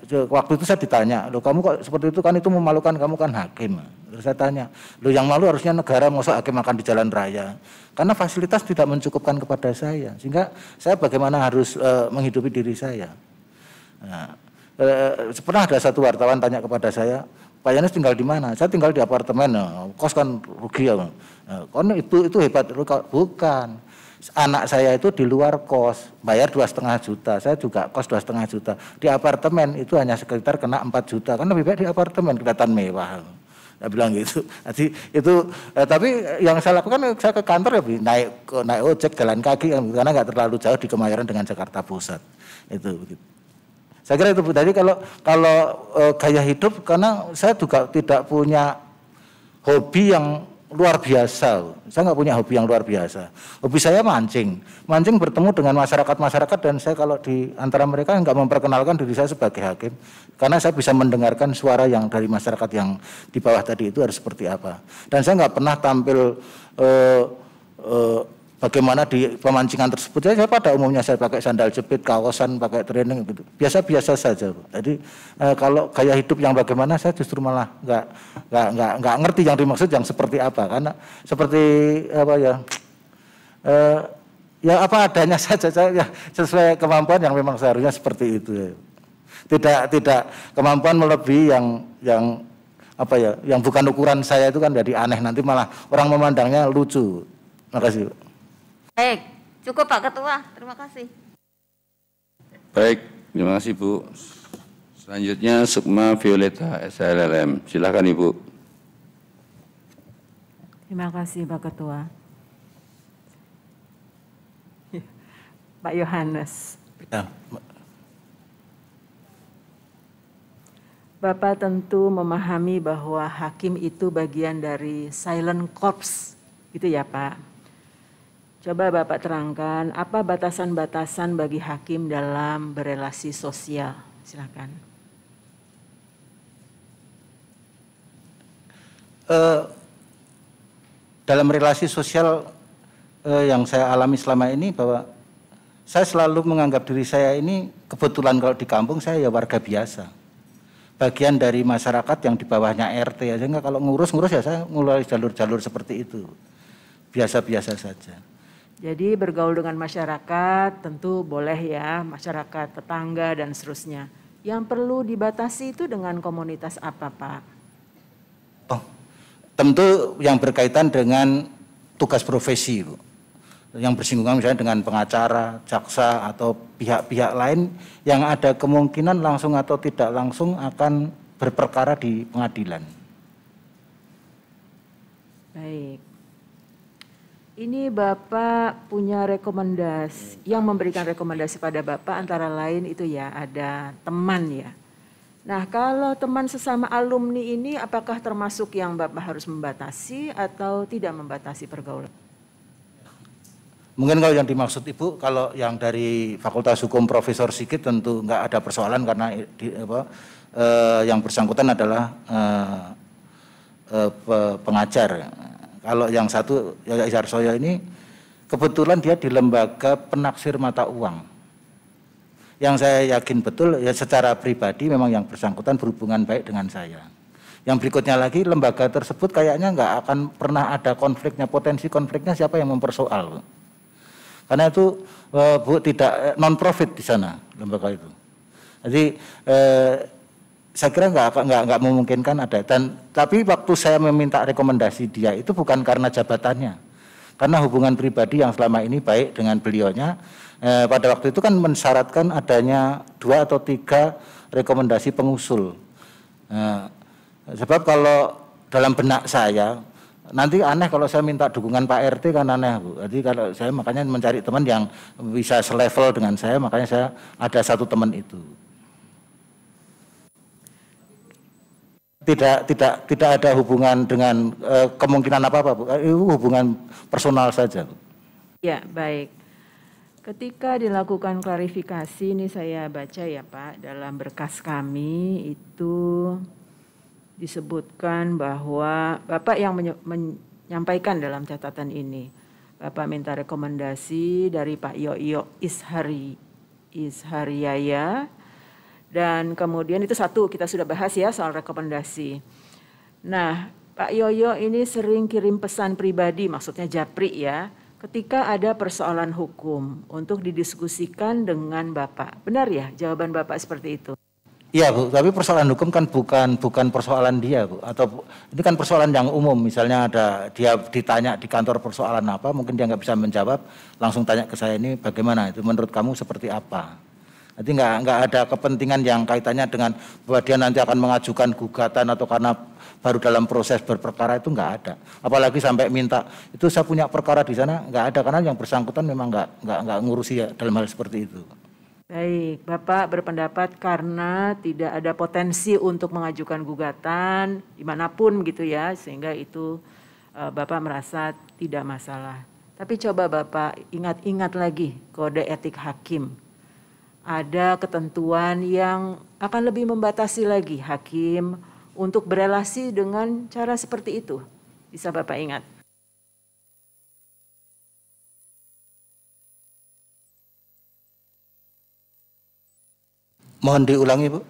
Waktu itu saya ditanya, loh kamu kok seperti itu, kan itu memalukan, kamu kan hakim. Terus saya tanya, loh yang malu harusnya negara, masa hakim makan di jalan raya? Karena fasilitas tidak mencukupkan kepada saya, sehingga saya bagaimana harus menghidupi diri saya. Pernah ada satu wartawan tanya kepada saya, Pak Yohanes tinggal di mana? Saya tinggal di apartemen, kos kan rugi ya. Kon itu hebat, bukan. Anak saya itu di luar kos, bayar 2,5 juta, saya juga kos 2,5 juta. Di apartemen itu hanya sekitar kena 4 juta, kan lebih baik di apartemen, kelihatan mewah. Saya bilang gitu. Jadi itu, tapi yang saya lakukan, saya ke kantor ya naik ojek, jalan kaki, karena nggak terlalu jauh di Kemayoran dengan Jakarta Pusat. Itu begitu. Saya kira itu Bu. Tadi kalau gaya hidup, karena saya juga tidak punya hobi yang luar biasa. Saya nggak punya hobi yang luar biasa. Hobi saya mancing bertemu dengan masyarakat dan saya kalau di antara mereka nggak memperkenalkan diri saya sebagai hakim, karena saya bisa mendengarkan suara yang dari masyarakat yang di bawah tadi itu harus seperti apa. Dan saya nggak pernah tampil bagaimana di pemancingan tersebut. Saya pada umumnya saya pakai sandal jepit, kaosan, pakai training gitu. Biasa-biasa saja. Jadi kalau gaya hidup yang bagaimana, saya justru malah nggak ngerti yang dimaksud yang seperti apa. Karena seperti apa ya, ya apa adanya saja, saya sesuai kemampuan yang memang seharusnya seperti itu. Tidak kemampuan melebihi yang apa ya, yang bukan ukuran saya itu kan jadi aneh, nanti malah orang memandangnya lucu. Terima kasih. Baik, cukup Pak Ketua, terima kasih. Baik, terima kasih Bu. Selanjutnya Sukma Violeta, SLLM. Silakan Ibu. Terima kasih Pak Ketua. Pak Yohanes. Ya. Bapak tentu memahami bahwa hakim itu bagian dari silent corps, gitu ya Pak. coba Bapak terangkan apa batasan-batasan bagi hakim dalam berelasi sosial. Silakan. Dalam relasi sosial yang saya alami selama ini, bahwa saya selalu menganggap diri saya ini kebetulan kalau di kampung saya ya warga biasa, bagian dari masyarakat yang di bawahnya RT aja. Enggak, kalau ngurus ya saya mulai jalur-jalur seperti itu, biasa-biasa saja. Jadi bergaul dengan masyarakat tentu boleh ya, masyarakat tetangga dan seterusnya. Yang perlu dibatasi itu dengan komunitas apa, Pak? Oh, tentu yang berkaitan dengan tugas profesi, Bu. Yang bersinggungan misalnya dengan pengacara, jaksa, atau pihak-pihak lain yang ada kemungkinan langsung atau tidak langsung akan berperkara di pengadilan. Baik. Ini Bapak punya rekomendasi, yang memberikan rekomendasi pada Bapak antara lain itu ya ada teman ya. Nah kalau teman sesama alumni ini apakah termasuk yang Bapak harus membatasi atau tidak membatasi pergaulan? Mungkin kalau yang dimaksud Ibu, kalau yang dari Fakultas Hukum Profesor Sigit tentu nggak ada persoalan karena yang bersangkutan adalah pengajar. Kalau yang satu, Yaya Isarsoyo ini kebetulan dia di lembaga penaksir mata uang. Yang saya yakin betul ya secara pribadi memang yang bersangkutan berhubungan baik dengan saya. Yang berikutnya lagi, lembaga tersebut kayaknya nggak akan pernah ada konfliknya, potensi konfliknya siapa yang mempersoal. Karena itu Bu tidak non-profit di sana lembaga itu. Jadi saya kira nggak memungkinkan ada. Tapi waktu saya meminta rekomendasi dia itu bukan karena jabatannya, karena hubungan pribadi yang selama ini baik dengan beliaunya. Pada waktu itu kan mensyaratkan adanya 2 atau 3 rekomendasi pengusul. Sebab kalau dalam benak saya nanti aneh kalau saya minta dukungan Pak RT kan aneh, Bu. Jadi kalau saya makanya mencari teman yang bisa selevel dengan saya, makanya saya ada satu teman itu. Tidak ada hubungan dengan kemungkinan apa-apa, Bu. Itu hubungan personal saja, Bu. Ya, baik. Ketika dilakukan klarifikasi, ini saya baca ya Pak, dalam berkas kami itu disebutkan bahwa Bapak yang menyampaikan dalam catatan ini, Bapak minta rekomendasi dari Pak Yoyo Isharyaya, dan kemudian itu satu kita sudah bahas ya soal rekomendasi. Nah Pak Yoyo ini sering kirim pesan pribadi, maksudnya japri ya, ketika ada persoalan hukum untuk didiskusikan dengan Bapak. Benar ya jawaban Bapak seperti itu? Iya Bu, tapi persoalan hukum kan bukan persoalan dia Bu, atau ini kan persoalan yang umum. Misalnya ada dia ditanya di kantor persoalan apa, mungkin dia nggak bisa menjawab, langsung tanya ke saya, ini bagaimana itu menurut kamu seperti apa? Nanti nggak ada kepentingan yang kaitannya dengan bahwa dia nanti akan mengajukan gugatan atau karena baru dalam proses berperkara, itu nggak ada. Apalagi sampai minta itu saya punya perkara di sana, nggak ada, karena yang bersangkutan memang nggak ngurusi ya dalam hal seperti itu. Baik, Bapak berpendapat karena tidak ada potensi untuk mengajukan gugatan dimanapun gitu ya, sehingga itu Bapak merasa tidak masalah. Tapi coba Bapak ingat-ingat lagi kode etik hakim. Ada ketentuan yang akan lebih membatasi lagi hakim untuk berelasi dengan cara seperti itu. Bisa Bapak ingat? Mohon diulangi Bu.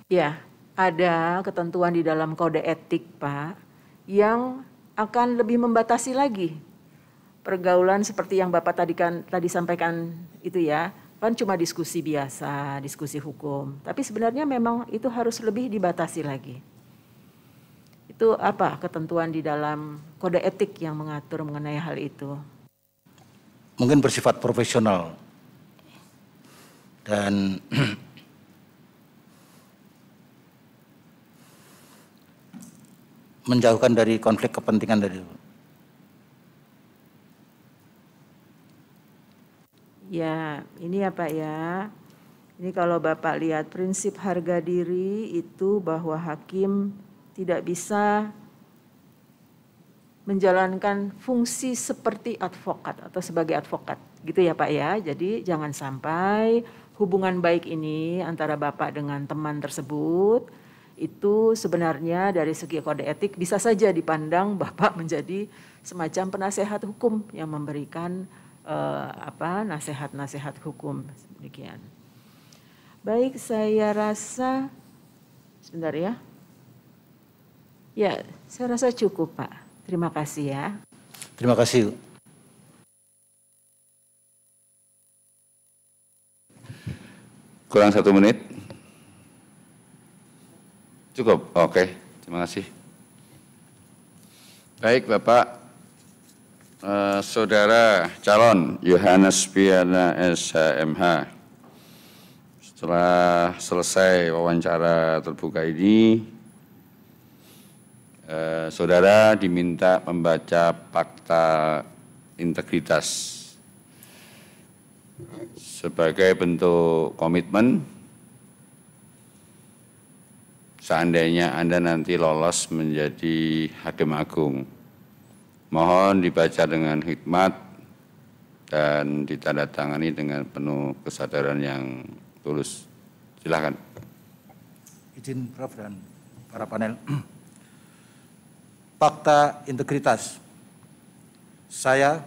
Ya, ada ketentuan di dalam kode etik Pak yang akan lebih membatasi lagi pergaulan seperti yang Bapak tadi sampaikan itu ya. Kan cuma diskusi biasa, diskusi hukum. Tapi sebenarnya memang itu harus lebih dibatasi lagi. Itu apa ketentuan di dalam kode etik yang mengatur mengenai hal itu? Mungkin bersifat profesional. Dan menjauhkan dari konflik kepentingan dari itu. Ya, ini ya Pak ya. Ini kalau Bapak lihat prinsip harga diri itu bahwa hakim tidak bisa menjalankan fungsi seperti advokat atau sebagai advokat, gitu ya Pak ya. Jadi jangan sampai hubungan baik ini antara Bapak dengan teman tersebut itu sebenarnya dari segi kode etik bisa saja dipandang Bapak menjadi semacam penasehat hukum yang memberikan nasihat-nasihat hukum, demikian. Baik, saya rasa sebentar ya. Ya, saya rasa cukup Pak. Terima kasih ya. Terima kasih. Kurang 1 menit. Cukup? Oke, terima kasih. Baik Bapak, Saudara calon Yohanes Piana SHMH, setelah selesai wawancara terbuka ini, Saudara diminta membaca fakta integritas sebagai bentuk komitmen seandainya Anda nanti lolos menjadi Hakim Agung. Mohon dibaca dengan hikmat dan ditandatangani dengan penuh kesadaran yang tulus. Silakan. Izin Prof dan para panel. Fakta integritas. Saya,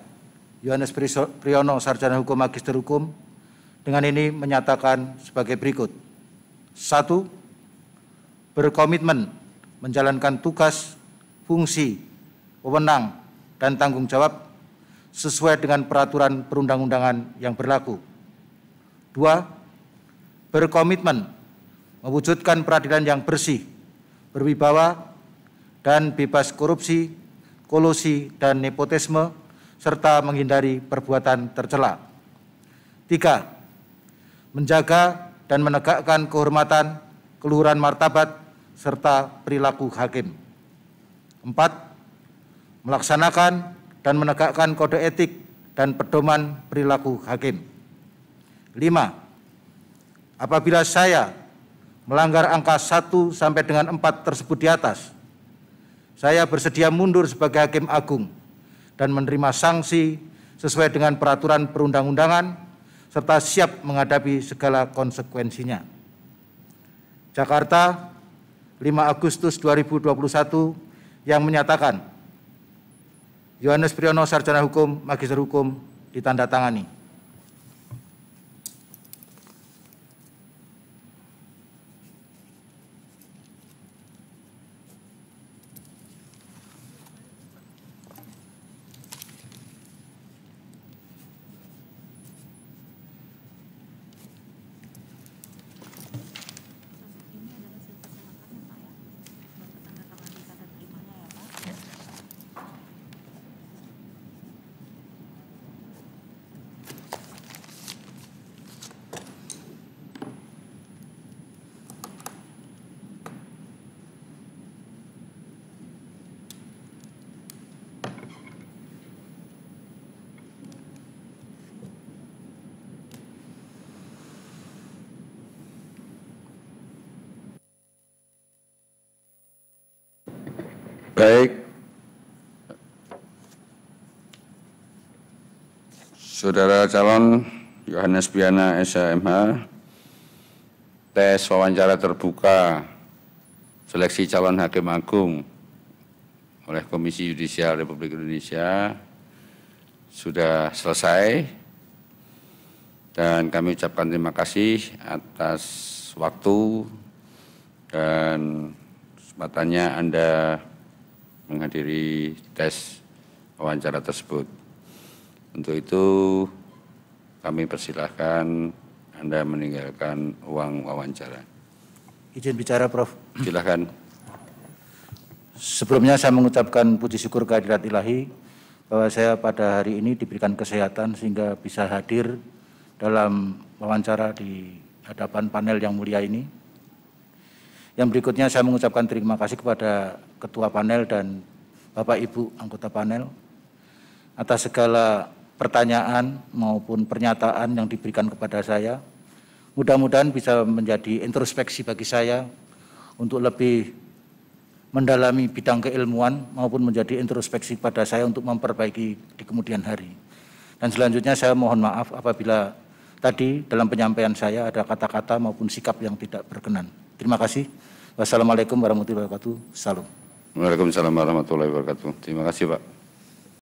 Yohanes Priyono, Sarjana Hukum Magister Hukum, dengan ini menyatakan sebagai berikut. 1. Berkomitmen menjalankan tugas, fungsi, wewenang, dan tanggung jawab sesuai dengan peraturan perundang-undangan yang berlaku. 2. Berkomitmen mewujudkan peradilan yang bersih, berwibawa, dan bebas korupsi, kolusi, dan nepotisme, serta menghindari perbuatan tercela. 3. Menjaga dan menegakkan kehormatan, keluhuran martabat, serta perilaku hakim. 4. Melaksanakan dan menegakkan kode etik dan pedoman perilaku hakim. 5. Apabila saya melanggar angka 1 sampai dengan 4 tersebut di atas, saya bersedia mundur sebagai Hakim Agung dan menerima sanksi sesuai dengan peraturan perundang-undangan serta siap menghadapi segala konsekuensinya. Jakarta, 5 Agustus 2021 yang menyatakan Yohanes Priyono, Sarjana Hukum, Magister Hukum, ditandatangani. Baik, Saudara calon Yohanes Piana SHMH, tes wawancara terbuka seleksi calon Hakim Agung oleh Komisi Yudisial Republik Indonesia sudah selesai dan kami ucapkan terima kasih atas waktu dan kesempatannya Anda menghadiri tes wawancara tersebut. Untuk itu kami persilahkan Anda meninggalkan ruang wawancara. Izin bicara, Prof. Silakan. Sebelumnya saya mengucapkan puji syukur kehadirat ilahi bahwa saya pada hari ini diberikan kesehatan sehingga bisa hadir dalam wawancara di hadapan panel yang mulia ini. Yang berikutnya saya mengucapkan terima kasih kepada Ketua Panel dan Bapak Ibu anggota panel atas segala pertanyaan maupun pernyataan yang diberikan kepada saya. Mudah-mudahan bisa menjadi introspeksi bagi saya untuk lebih mendalami bidang keilmuan maupun menjadi introspeksi pada saya untuk memperbaiki di kemudian hari. Dan selanjutnya saya mohon maaf apabila tadi dalam penyampaian saya ada kata-kata maupun sikap yang tidak berkenan. Terima kasih. Wassalamualaikum warahmatullahi wabarakatuh. Salam. Waalaikumsalam warahmatullahi wabarakatuh. Terima kasih Pak.